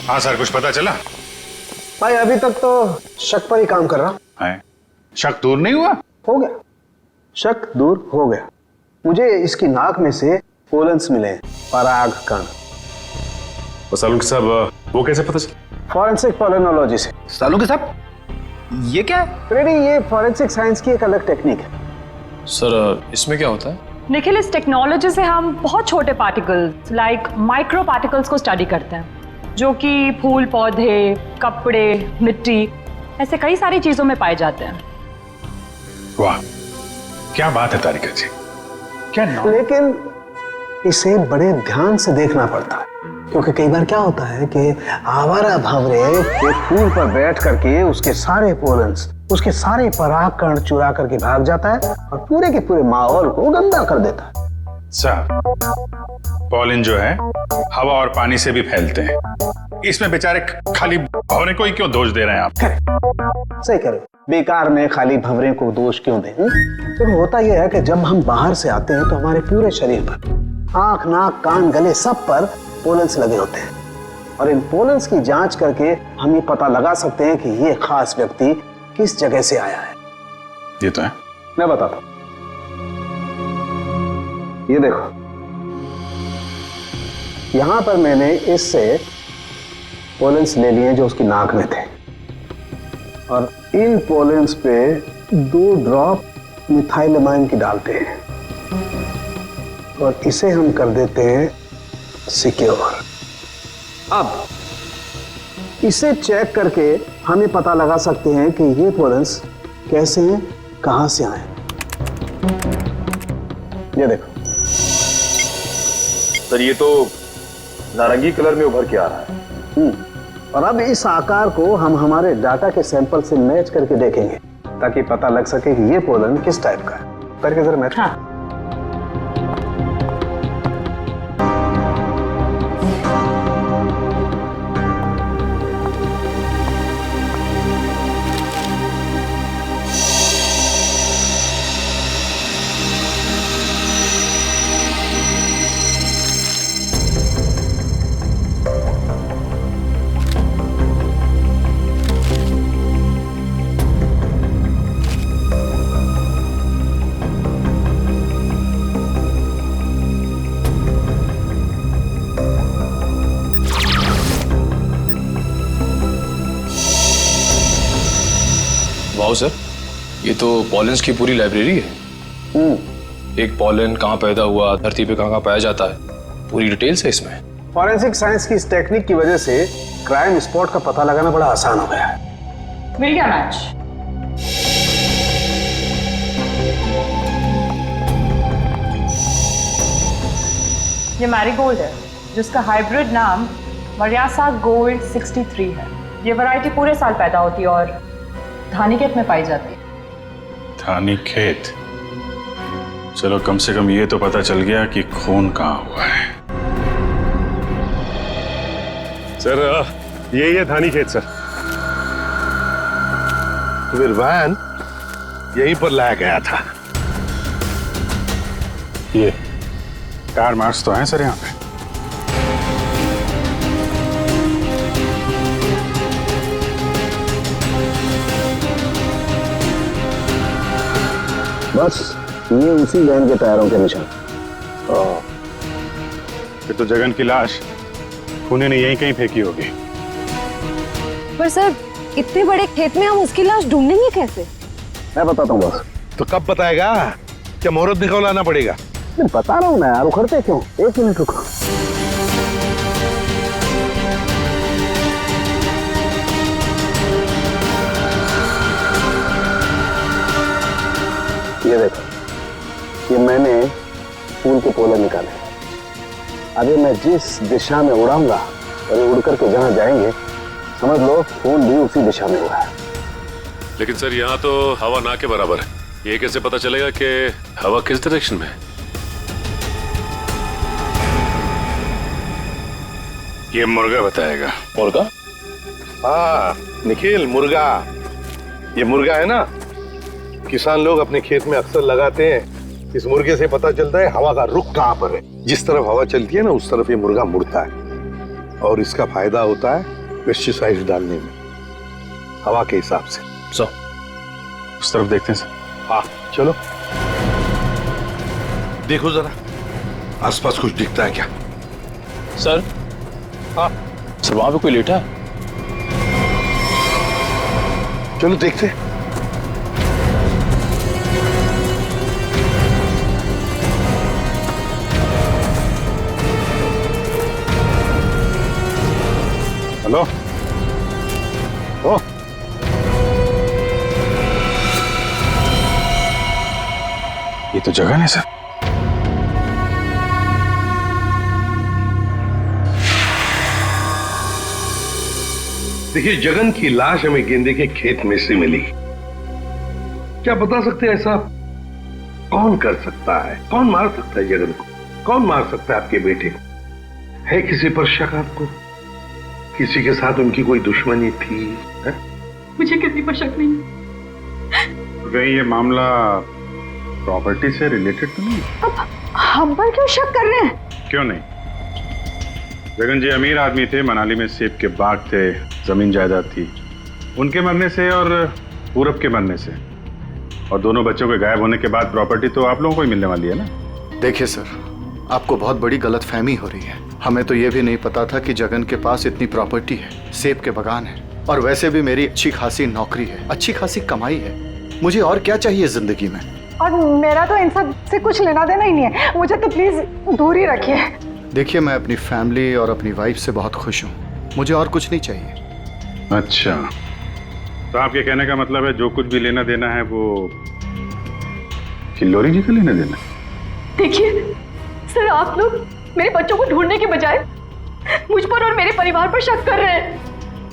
हाँ सर, कुछ पता चला? भाई अभी तक तो शक पर ही काम कर रहा है। शक दूर नहीं हुआ? हो गया, शक दूर हो गया। मुझे इसकी नाक में से पोलन्स मिले, पराग कण। सालूखे साहब वो कैसे पता चला? फॉरेंसिक पोलिनोलॉजी से। सालूखे साहब ये क्या है? रेडी, ये फॉरेंसिक साइंस की एक अलग टेक्निक है। सर इसमें क्या होता है? निखिल, इस टेक्नोलॉजी से हम बहुत छोटे पार्टिकल्स लाइक माइक्रो पार्टिकल्स को स्टडी करते हैं, जो कि फूल, पौधे, कपड़े, मिट्टी, ऐसे कई सारी चीजों में पाए जाते हैं। वाह, क्या बात है तारिका जी, क्या नाम? लेकिन इसे बड़े ध्यान से देखना पड़ता है, क्योंकि कई बार क्या होता है कि आवारा भंवरे एक फूल पर बैठ करके उसके सारे पोलन्स, उसके सारे पराग कण चुरा करके भाग जाता है और पूरे के पूरे माहौल को गंदा कर देता है। साहब, पॉलिन जो है हवा और पानी से भी फैलते हैं। इसमें बेचारे खाली भंवरे को ही क्यों दोष दे रहे हैं आप? सही कह रहे हो, बेकार में खाली भंवरे को दोष क्यों दें? तो होता यह है कि जब हम बाहर से आते हैं तो हमारे पूरे शरीर पर, आंख, नाक, कान, गले, सब पर पोलन्स लगे होते हैं, और इन पोलन्स की जांच करके हम ये पता लगा सकते हैं कि ये खास व्यक्ति किस जगह से आया है। ये तो है। मैं बताता हूं, ये देखो, यहां पर मैंने इससे पोलन्स ले लिए जो उसकी नाक में थे, और इन पोलन्स पे 2 ड्रॉप मिथाइलमाइन की डालते हैं और इसे हम कर देते हैं सिक्योर। अब इसे चेक करके हम ये पता लगा सकते हैं कि ये पोलन्स कैसे हैं, कहां से आए। ये देखो सर, ये तो नारंगी कलर में उभर के आ रहा है। और अब इस आकार को हम हमारे डाटा के सैंपल से मैच करके देखेंगे, ताकि पता लग सके कि ये पोलन किस टाइप का है। करके जरा मैच। हाँ। वाओ सर, ये तो पॉलेंस की पूरी लाइब्रेरी है। एक पॉलन कहाँ पैदा हुआ, धरती पे कहाँ पाया जाता है, पूरी डिटेल्स है इसमें। फॉरेंसिक साइंस की इस टेक्निक की वजह से क्राइम स्पॉट का पता लगाना बड़ा आसान हो गया है। मिल गया मैच। ये मैरीगोल्ड है जिसका हाइब्रिड नाम मरियासा गोल्ड 63 है। ये वैरायटी पूरे साल पैदा होती है और धानीखेत में पाई जाती है। धानीखेत? चलो कम से कम ये तो पता चल गया कि खून कहाँ हुआ है। सर यही है धानीखेत सर। तो फिर वैन यहीं पर लाया गया था। ये टायर मार्क्स तो हैं सर यहाँ पे। बस ये उसी वैन के टायरों के निशान। फिर तो जगन की लाश खूनी ने यहीं कहीं फेंकी होगी। पर सर इतने बड़े खेत में हम उसकी लाश ढूंढेंगे कैसे? मैं बताता हूँ बस। तो कब बताएगा? क्या मुहूर्त निकलवाना पड़ेगा? मैं बता रहा हूँ ना यार, उखड़ते क्यों? 1 मिनट रुको। ये देखो, ये मैंने फूल के पोले निकाले। अभी मैं जिस दिशा में उड़ाऊंगा और ये उड़ करके जहां जाएंगे समझ लो फूल भी उसी दिशा में उड़ा है। लेकिन सर यहाँ तो हवा ना के बराबर है, ये कैसे पता चलेगा कि हवा किस डायरेक्शन में है? ये मुर्गा बताएगा। मुर्गा? हाँ निखिल, मुर्गा। ये मुर्गा है ना, किसान लोग अपने खेत में अक्सर लगाते हैं। इस मुर्गे से पता चलता है हवा का रुख कहाँ पर है। जिस तरफ हवा चलती है ना उस तरफ ये मुर्गा मुड़ता है और इसका फायदा होता है पेस्टिसाइड डालने में, हवा के हिसाब से। उस तरफ देखते हैं सर। हाँ चलो देखो जरा आसपास कुछ दिखता है क्या? सर। हाँ सर वहां पे कोई लेटा है? चलो देखते हैं। हेलो। ओ ये तो जगन है सर। देखिए जगन की लाश हमें गेंदे के खेत में से मिली। क्या बता सकते हैं ऐसा कौन कर सकता है? कौन मार सकता है जगन को? कौन मार सकता है आपके बेटे को? है किसी पर शक आपको? किसी के साथ उनकी कोई दुश्मनी थी? है? मुझे किसी पर शक नहीं। कहीं ये मामला प्रॉपर्टी से रिलेटेड तो नहीं? अब हम पर क्यों शक कर रहे हैं? क्यों नहीं? जगन जी अमीर आदमी थे, मनाली में सेब के बाग थे, जमीन जायदाद थी। उनके मरने से और पूरब के मरने से और दोनों बच्चों के गायब होने के बाद प्रॉपर्टी तो आप लोगों को ही मिलने वाली है ना। देखिए सर, आपको बहुत बड़ी गलतफहमी हो रही है। हमें तो ये भी नहीं पता था कि जगन के पास इतनी प्रॉपर्टी है, सेब के बागान है, और वैसे भी मेरी अच्छी खासी नौकरी है, अच्छी खासी कमाई है। मुझे और क्या चाहिए जिंदगी में? और मेरा तो इन सब से कुछ लेना देना ही नहीं है, मुझे तो प्लीज दूर ही रखिए। देखिए मैं अपनी फैमिली और अपनी वाइफ से बहुत खुश हूँ, मुझे और कुछ नहीं चाहिए। अच्छा, तो आपके कहने का मतलब है जो कुछ भी लेना देना है वो किल्लोरी जी का लेना देना? देखिए सर, आप लोग मेरे बच्चों को ढूंढने के बजाय मुझ पर और मेरे परिवार पर शक कर रहे हैं।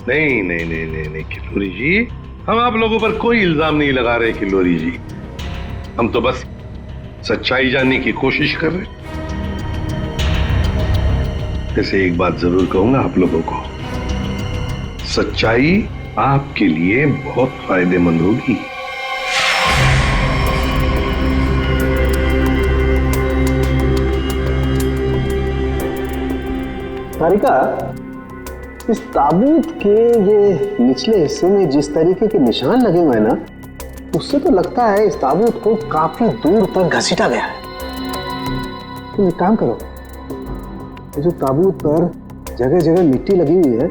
नहीं नहीं नहीं नहीं नहीं किल्लोरी जी, हम आप लोगों पर कोई इल्जाम नहीं लगा रहे किल्लोरी जी। हम तो बस सच्चाई जानने की कोशिश कर रहे हैं। ऐसे एक बात जरूर कहूंगा आप लोगों को, सच्चाई आपके लिए बहुत फायदेमंद होगी। तारिका, इस ताबूत के ये निचले हिस्से में जिस तरीके के निशान लगे हुए हैं ना, उससे तो लगता है इस ताबूत को काफी दूर तक घसीटा गया है। तुम एक काम करो, ये जो ताबूत पर जगह जगह मिट्टी लगी हुई है,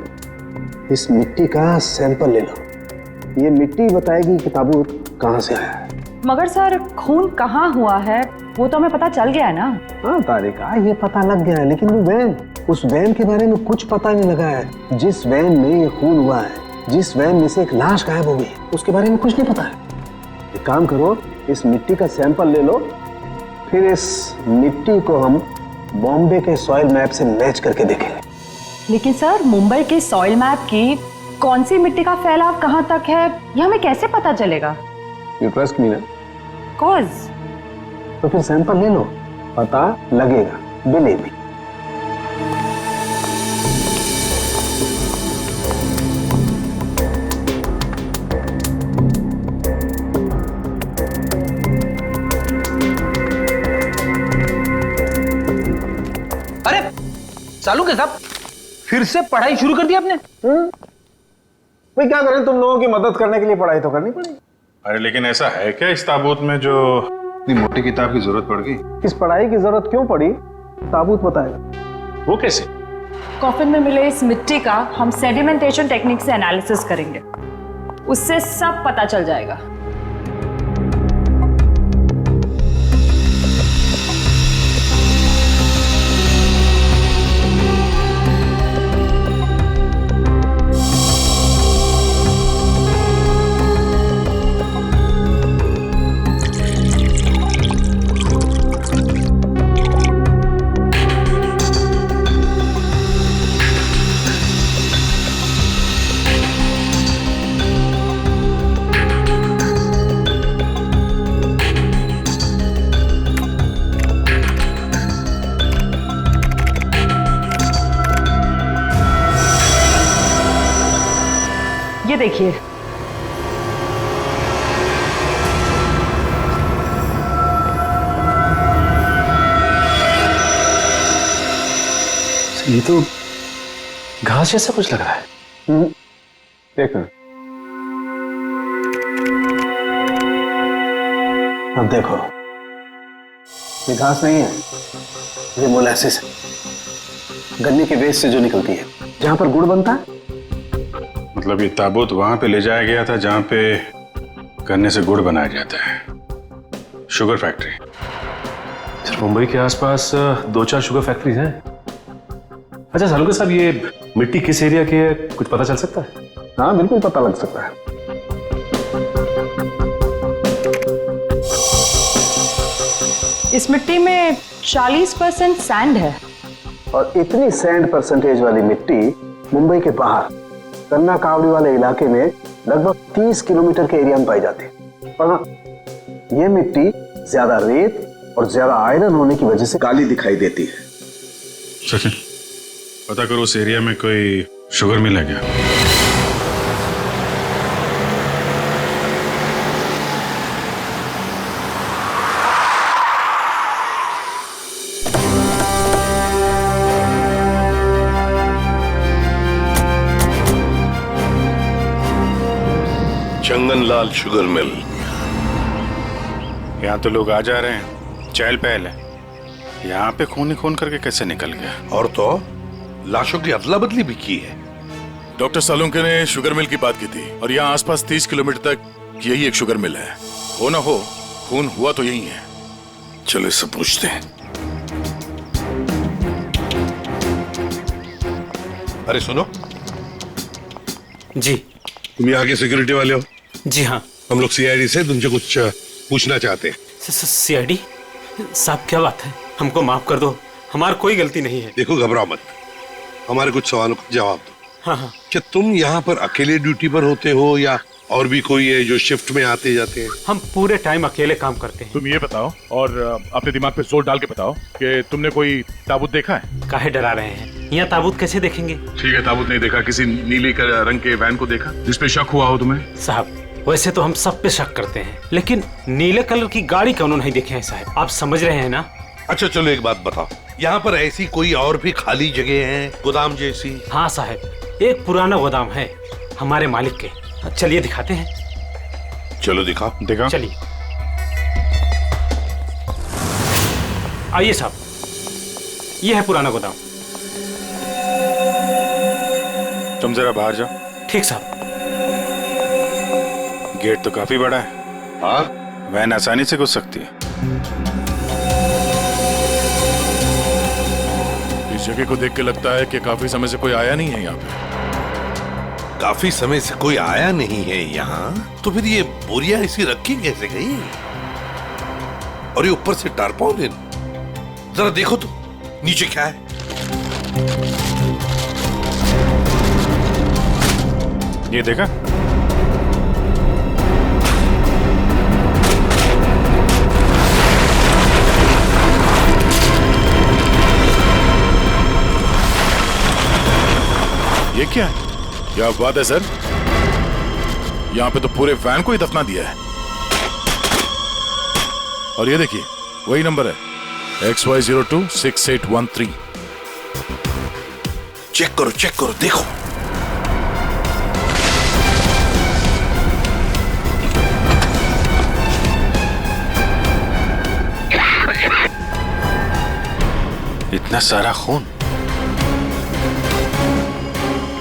इस मिट्टी का सैंपल ले लो। ये मिट्टी बताएगी कि ताबूत कहाँ से आया है। मगर सर खून कहाँ हुआ है वो तो हमें पता चल गया है ना। हाँ तारिका, ये पता लग गया है, लेकिन वो उस वैन के बारे में कुछ पता नहीं लगा है। जिस वैन में ये खून हुआ है, जिस वैन में से एक लाश गायब हो गई है, उसके बारे में कुछ नहीं पता है। एक काम करो, इस मिट्टी का सैंपल ले लो, फिर इस मिट्टी को हम बॉम्बे के सॉइल मैप से मैच करके देखेंगे। लेकिन सर, मुंबई के सॉइल मैप की कौन सी मिट्टी का फैलाव कहाँ तक है, यह हमें कैसे पता चलेगा? यू ट्रस्ट मी ना? कॉज तो फिर सैंपल ले लो, पता लगेगा, बिलीव मी। अरे चालू के साहब, फिर से पढ़ाई शुरू कर दी आपने? भाई क्या करें, तुम लोगों की मदद करने के लिए पढ़ाई तो करनी पड़ेगी। अरे लेकिन ऐसा है क्या इस ताबूत में जो इतनी मोटी किताब की जरूरत पड़ गई? इस पढ़ाई की जरूरत क्यों पड़ी, ताबूत बताएगा। वो कैसे? कॉफिन में मिले इस मिट्टी का हम सेडिमेंटेशन टेक्निक से एनालिसिस करेंगे, उससे सब पता चल जाएगा। ये देखिए, ये तो घास जैसा कुछ लग रहा है। देखो, अब देखो, ये घास नहीं है, ये मोलासिस है, गन्ने के वेस्ट से जो निकलती है, जहां पर गुड़ बनता है। मतलब ये ताबूत वहां पे ले जाया गया था जहां पे गन्ने से गुड़ बनाया जाता है, शुगर फैक्ट्री। सर, मुंबई के आसपास 2-4 शुगर फैक्ट्रीज हैं। अच्छा सालुका साहब, ये मिट्टी किस एरिया की है, कुछ पता चल सकता है? हाँ बिल्कुल पता लग सकता है। इस मिट्टी में 40% सैंड है। और इतनी सैंड परसेंटेज वाली मिट्टी मुंबई के बाहर कन्ना कावड़ी वाले इलाके में लगभग 30 किलोमीटर के एरिया में पाई जाती है। और हाँ, ये मिट्टी ज्यादा रेत और ज्यादा आयरन होने की वजह से काली दिखाई देती है। सचिन, पता करो उस एरिया में कोई शुगर मिल है क्या? चंगनलाल शुगर मिल। यहाँ तो लोग आ जा रहे हैं, चहल पहल है। यहाँ पे खून ही खून करके कैसे निकल गया? और तो लाशों की अदला बदली भी की है। डॉक्टर सालुंके ने शुगर मिल की बात की थी और यहाँ आसपास 30 किलोमीटर तक यही एक शुगर मिल है। हो ना हो, खून हुआ तो यही है। चलो इससे पूछते हैं। अरे सुनो जी। तुम यहाँ के सिक्योरिटी वाले हो? जी हाँ। हम लोग सीआईडी से तुमसे कुछ पूछना चाहते हैं। सीआईडी साहब, क्या बात है? हमको माफ कर दो, हमारी कोई गलती नहीं है। देखो घबराओ मत, हमारे कुछ सवालों का जवाब दो। हाँ हाँ। क्या तुम यहाँ पर अकेले ड्यूटी पर होते हो या और भी कोई है जो शिफ्ट में आते जाते हैं? हम पूरे टाइम अकेले काम करते हैं। तुम ये बताओ और अपने दिमाग पे जोर डाल के बताओ कि तुमने कोई ताबूत देखा है? काहे डरा रहे हैं? यहाँ ताबूत कैसे देखेंगे? ठीक है, ताबूत नहीं देखा, किसी नीली रंग के वैन को देखा जिसपे शक हुआ हो तुम्हें? साहब, वैसे तो हम सब पे शक करते हैं, लेकिन नीले कलर की गाड़ी क्यों नहीं देखे हैं साहब? आप समझ रहे हैं ना? अच्छा चलो एक बात बताओ, यहाँ पर ऐसी कोई और भी खाली जगह है गोदाम जैसी? हाँ साहब, एक पुराना गोदाम है हमारे मालिक के। चलिए दिखाते हैं। चलो दिखाओ। दिखाओ। चलिए आइए साहब, ये है पुराना गोदाम। तुम जरा बाहर जाओ। ठीक साहब। गेट तो काफी बड़ा है। हाँ, वैन आसानी से घुस सकती है। जगह को देख के लगता है कि काफी समय से कोई आया नहीं है यहाँ पे। काफी समय से कोई आया नहीं है यहाँ, तो फिर ये बोरियां ऐसी रखी कैसे गई? और ये ऊपर से टारपॉलिन, जरा देखो तो नीचे क्या है। ये देखा? ये क्या है? क्या बात है सर, यहाँ पे तो पूरे वैन को ही दफना दिया है। और ये देखिए वही नंबर है XY026813। चेक करो देखो। इतना सारा खून,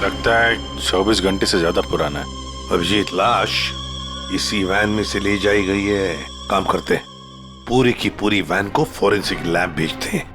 लगता है 24 घंटे से ज्यादा पुराना है। अभिजीत, लाश इसी वैन में से ले जाई गई है। काम करते हैं, पूरी की पूरी वैन को फॉरेंसिक लैब भेजते हैं।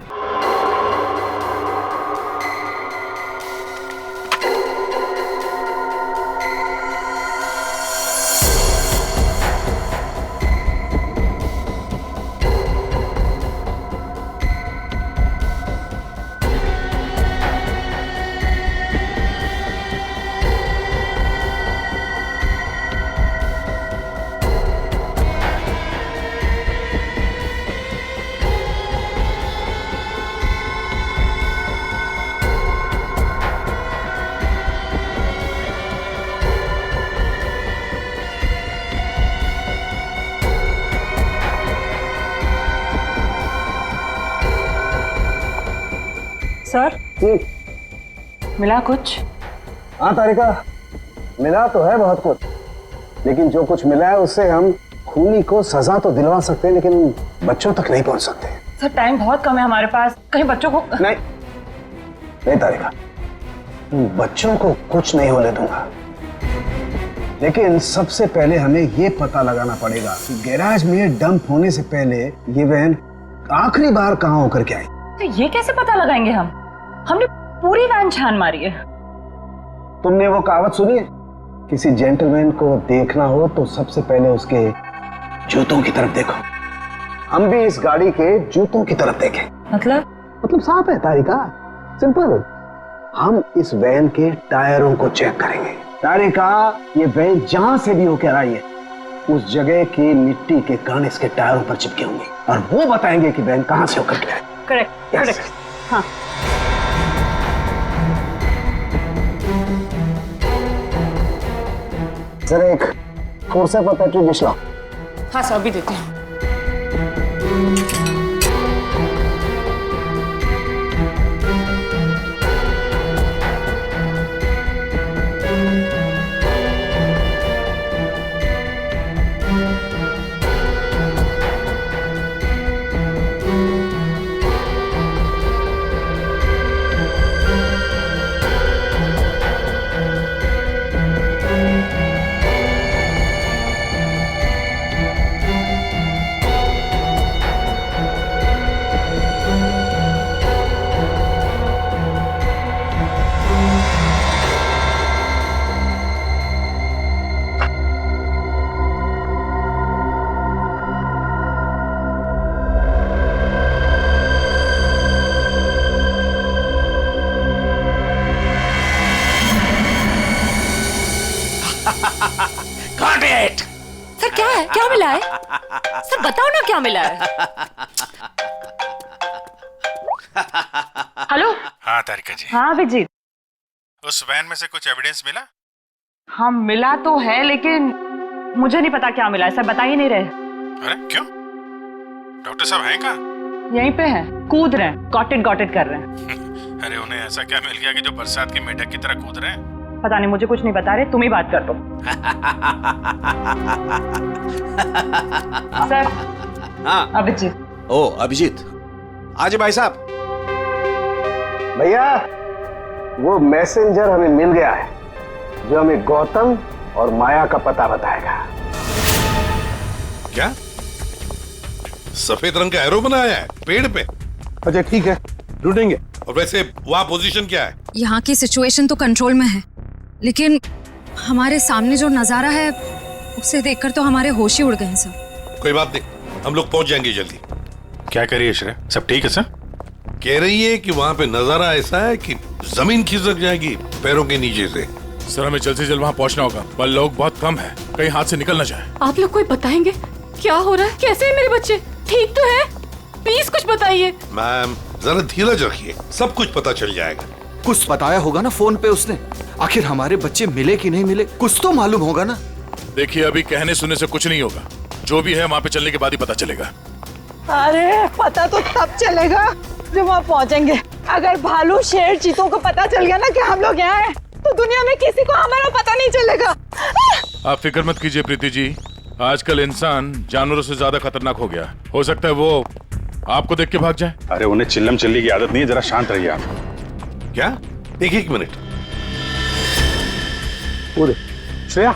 सर मिला कुछ? हाँ तारिका, मिला तो है बहुत कुछ, लेकिन जो कुछ मिला है उससे हम खूनी को सजा तो दिलवा सकते हैं, लेकिन बच्चों तक नहीं पहुंच सकते। सर टाइम बहुत कम है हमारे पास, कहीं बच्चों को नहीं तारिका, बच्चों को कुछ नहीं होने दूंगा, लेकिन सबसे पहले हमें ये पता लगाना पड़ेगा कि गैराज में डंप होने से पहले ये वैन आखिरी बार कहाँ होकर के आई। तो ये कैसे पता लगाएंगे हम? हमने पूरी वैन छान मारी है। तुमने वो कहावत सुनी है, किसी जेंटलमैन को देखना हो तो सबसे पहले उसके जूतों की तरफ देखो। हम भी इस गाड़ी के जूतों की तरफ देखें। मतलब साफ है तारिका, सिंपल। हम इस वैन के टायरों को चेक करेंगे। तारिका, ये वैन जहां से भी होकर आई है उस जगह की मिट्टी के कण इसके टायरों पर चिपके होंगे और वो बताएंगे कि वैन कहां से होकर के आई। करेक्ट। हाँ जरा एक फोर्स पर पेट्रोल डिश लाओ। हाँ सर, अभी देते हैं। सर क्या है, क्या मिला है? सर बताओ ना क्या मिला है। हेलो। हाँ तारिका जी। हाँ अभिजीत, उस वैन में से कुछ एविडेंस मिला? हाँ मिला तो है, लेकिन मुझे नहीं पता क्या मिला है। सर बता ही नहीं रहे। अरे क्यों? डॉक्टर साहब हैं कहाँ? यहीं पे हैं, कूद रहे हैं, गॉटेड कर रहे हैं। अरे उन्हें ऐसा क्या मिल गया कि जो बरसात के मेढक की तरह कूद रहे हैं? पता नहीं, मुझे कुछ नहीं बता रहे, तुम ही बात कर दो। सर। हाँ अभिजीत। ओ अभिजीत, आज भाई साहब। भैया, वो मैसेंजर हमें मिल गया है जो हमें गौतम और माया का पता बताएगा। क्या? सफेद रंग का एरो बनाया है पेड़ पे? अच्छा ठीक है, ढूंढेंगे। और वैसे वहाँ पोजीशन क्या है? यहाँ की सिचुएशन तो कंट्रोल में है, लेकिन हमारे सामने जो नजारा है उसे देखकर तो हमारे होश ही उड़ गए हैं सर। कोई बात नहीं, हम लोग पहुंच जाएंगे जल्दी। क्या कह रही है श्रेया? सब ठीक है सर? कह रही है कि वहाँ पे नजारा ऐसा है कि जमीन खिसक जाएगी पैरों के नीचे से। सर हमें जल्द से जल्द वहाँ पहुँचना होगा, पर लोग बहुत कम है, कहीं हाथ से निकल ना जाए। आप लोग कोई बताएंगे क्या हो रहा है? कैसे है मेरे बच्चे? ठीक तो है? प्लीज कुछ बताइए। मैम जरा धीरज रखिए, सब कुछ पता चल जाएगा। कुछ बताया होगा ना फोन पे उसने। आखिर हमारे बच्चे मिले कि नहीं मिले, कुछ तो मालूम होगा ना। देखिए अभी कहने सुनने से कुछ नहीं होगा, जो भी है वहाँ पे चलने के बाद ही पता चलेगा। अरे पता तो तब चलेगा जब वहाँ पहुँचेंगे। अगर भालू शेर चीतों को पता चल गया ना कि हम लोग यहाँ हैं, तो दुनिया में किसी को हमारा पता नहीं चलेगा। आप फिक्र मत कीजिए प्रीति जी, आजकल इंसान जानवरों से ज्यादा खतरनाक हो गया। हो सकता है वो आपको देख के भाग जाए। अरे उन्हें चिल्लम चिल्ली की आदत नहीं है, जरा शांत रहिए आप। क्या? एक मिनट। श्रेया,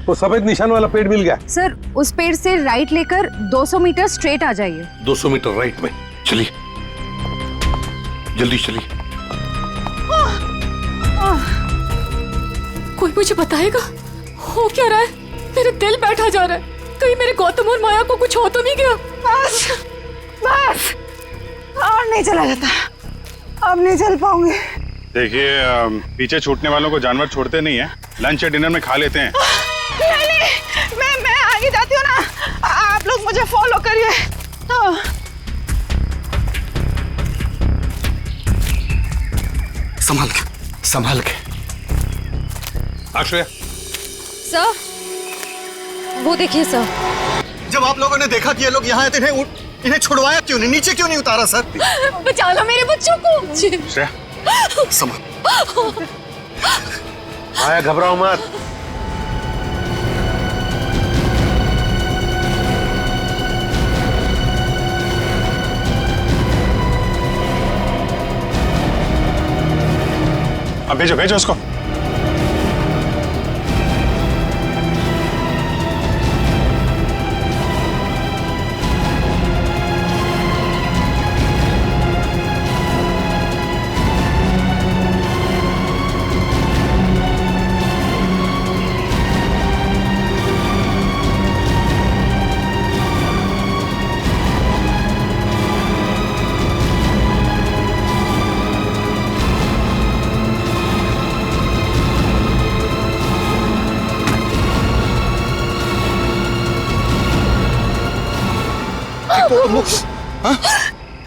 वो सफेद निशान वाला पेड़ मिल गया। सर उस पेड़ से राइट लेकर 200 मीटर स्ट्रेट आ जाइए। 200 मीटर राइट में। चलिए जल्दी चलिए। कोई मुझे बताएगा हो क्या रहा है? मेरे दिल बैठा जा रहा है, कहीं मेरे गौतम और माया को कुछ हो तो नहीं गया? बस और नहीं चला जाता, अब नहीं चल पाऊंगी। देखिए पीछे छूटने वालों को जानवर छोड़ते नहीं है, लंच या डिनर में खा लेते हैं। नहीं, मैं आगे जाती हूँ ना, आप लोग मुझे फॉलो करिए। संभाल के, संभाल के। आश्रया। सर वो देखिए सर। जब आप लोगों ने देखा कि ये लोग यहाँ आए थे, इन्हें छुड़वाया क्यों नहीं, नीचे क्यों नहीं उतारा सर? बचा लो मेरे बच्चों को। श्रेया संभाल। आया, घबराओ मत। अब भेजो भेजो उसको।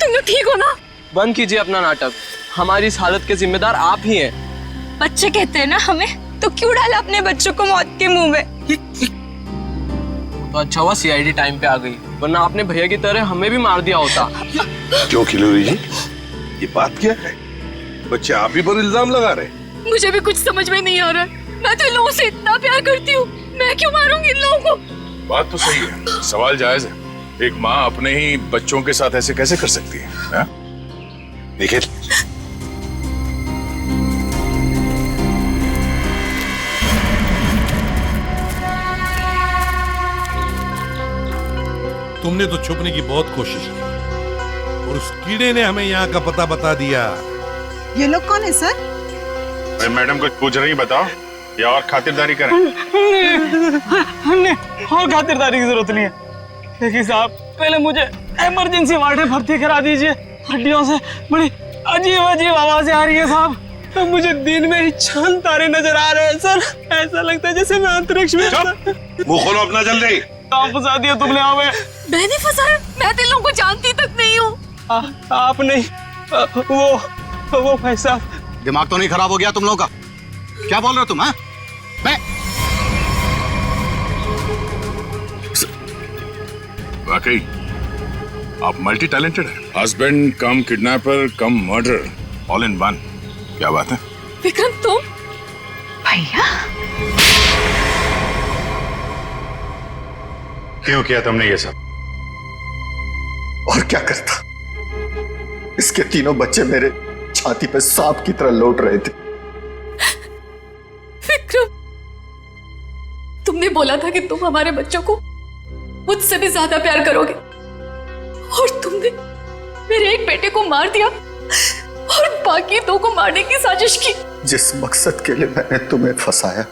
तुम लोग ठीक हो ना? बंद कीजिए अपना नाटक, हमारी इस हालत के जिम्मेदार आप ही हैं। बच्चे कहते हैं ना हमें, तो क्यों डाला अपने बच्चों को मौत के मुंह में? तो अच्छा हुआ सीआईडी टाइम पे आ गई, वरना आपने भैया की तरह हमें भी मार दिया होता। क्यों खिलोरी जी, ये बात क्या है? बच्चे आप ही पर इल्जाम लगा रहे? मुझे भी कुछ समझ में नहीं आ रहा है। मैं तो इन लोगों से इतना प्यार करती हूँ, मैं क्यों मारूंगी इन लोगों को? बात तो सही है, सवाल जायज है। एक माँ अपने ही बच्चों के साथ ऐसे कैसे कर सकती है? देखिए तुमने तो छुपने की बहुत कोशिश की और उस कीड़े ने हमें यहाँ का पता बता दिया। ये लोग कौन है सर? भाई मैडम कुछ पूछ रही, बताओ या और खातिरदारी करें? हमने और खातिरदारी की जरूरत नहीं है, देखिए साहब पहले मुझे इमरजेंसी वार्ड में भर्ती करा दीजिए। हड्डियों से बड़ी अजीब अजीब आवाजें आ रही है साहब, तो मुझे दिन में ही चांद तारे नजर आ रहे हैं सर। ऐसा लगता है जैसे मैं अंतरिक्ष में। मुंह खोलो अपना जल्दी। फंसा दिया तुमने हमें। मैंने फंसाया? मैं तो इन लोगों को जानती तक नहीं हूँ। आप नहीं, वो भाई साहब। दिमाग तो नहीं खराब हो गया तुम लोगों का? क्या बोल रहे हो तुम? मैं वाकई आप मल्टी टैलेंटेड हैं। Husband come kidnapper come murder, all in one. क्या बात है विक्रम? तुम? भैया क्यों किया तुमने ये सब? और क्या करता? इसके तीनों बच्चे मेरे छाती पे सांप की तरह लौट रहे थे। विक्रम, तुमने बोला था कि तुम हमारे बच्चों को मुझसे भी ज्यादा प्यार करोगे, और तुमने मेरे एक बेटे को मार दिया और बाकी दो को मारने की साजिश की। जिस मकसद के लिए मैंने तुम्हें फंसाया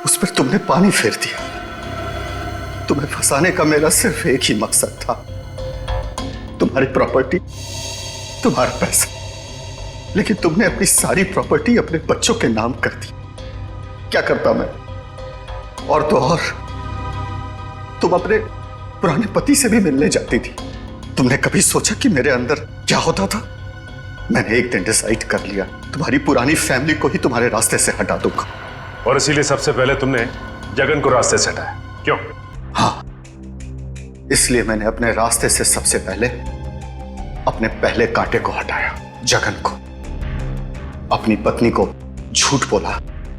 उस पर तुमने पानी फेर दिया। तुम्हें फंसाने का मेरा सिर्फ एक ही मकसद था, तुम्हारी प्रॉपर्टी, तुम्हारा पैसा। लेकिन तुमने अपनी सारी प्रॉपर्टी अपने बच्चों के नाम कर दी। क्या करता मैं? और तो और तुम अपने पुराने पति से भी मिलने जाती थी। तुमने कभी सोचा कि मेरे अंदर क्या होता था? मैंने एक दिन डिसाइड कर लिया, तुम्हारी पुरानी फैमिली को ही तुम्हारे रास्ते से हटा दूंगा। और इसीलिए सबसे पहले तुमने जगन को रास्ते से हटाया, क्यों? हाँ, इसलिए मैंने अपने रास्ते से सबसे पहले अपने पहले कांटे को हटाया, जगन को। अपनी पत्नी को झूठ बोला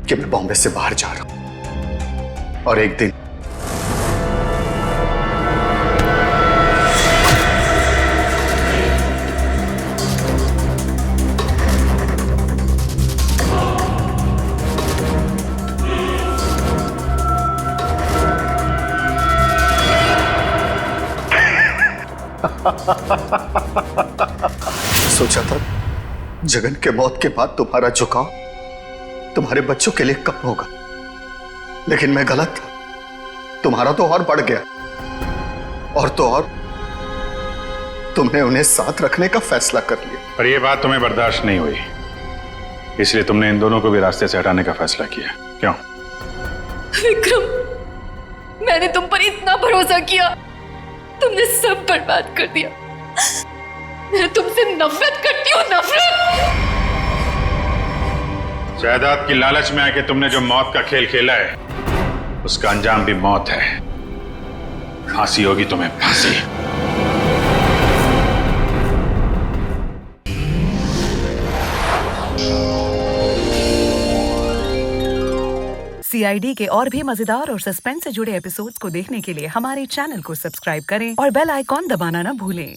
कि मैं बॉम्बे से बाहर जा रहा हूं, और एक दिन सोचा था जगन के मौत के बाद तुम्हारा झुकाव तुम्हारे बच्चों के लिए कब होगा, लेकिन मैं गलत था। तुम्हारा तो और बढ़ गया, और तो और तुमने उन्हें साथ रखने का फैसला कर लिया। पर यह बात तुम्हें बर्दाश्त नहीं हुई, इसलिए तुमने इन दोनों को भी रास्ते से हटाने का फैसला किया, क्यों? विक्रम, मैंने तुम पर इतना भरोसा किया, तुमने सब बर्बाद कर दिया। मैं तुमसे नफरत करती हूँ, नफरत। जायदाद की लालच में आके तुमने जो मौत का खेल खेला है, उसका अंजाम भी मौत है। फांसी होगी तुम्हें, फांसी। CID के और भी मजेदार और सस्पेंस से जुड़े एपिसोड्स को देखने के लिए हमारे चैनल को सब्सक्राइब करें और बेल आइकॉन दबाना ना भूलें।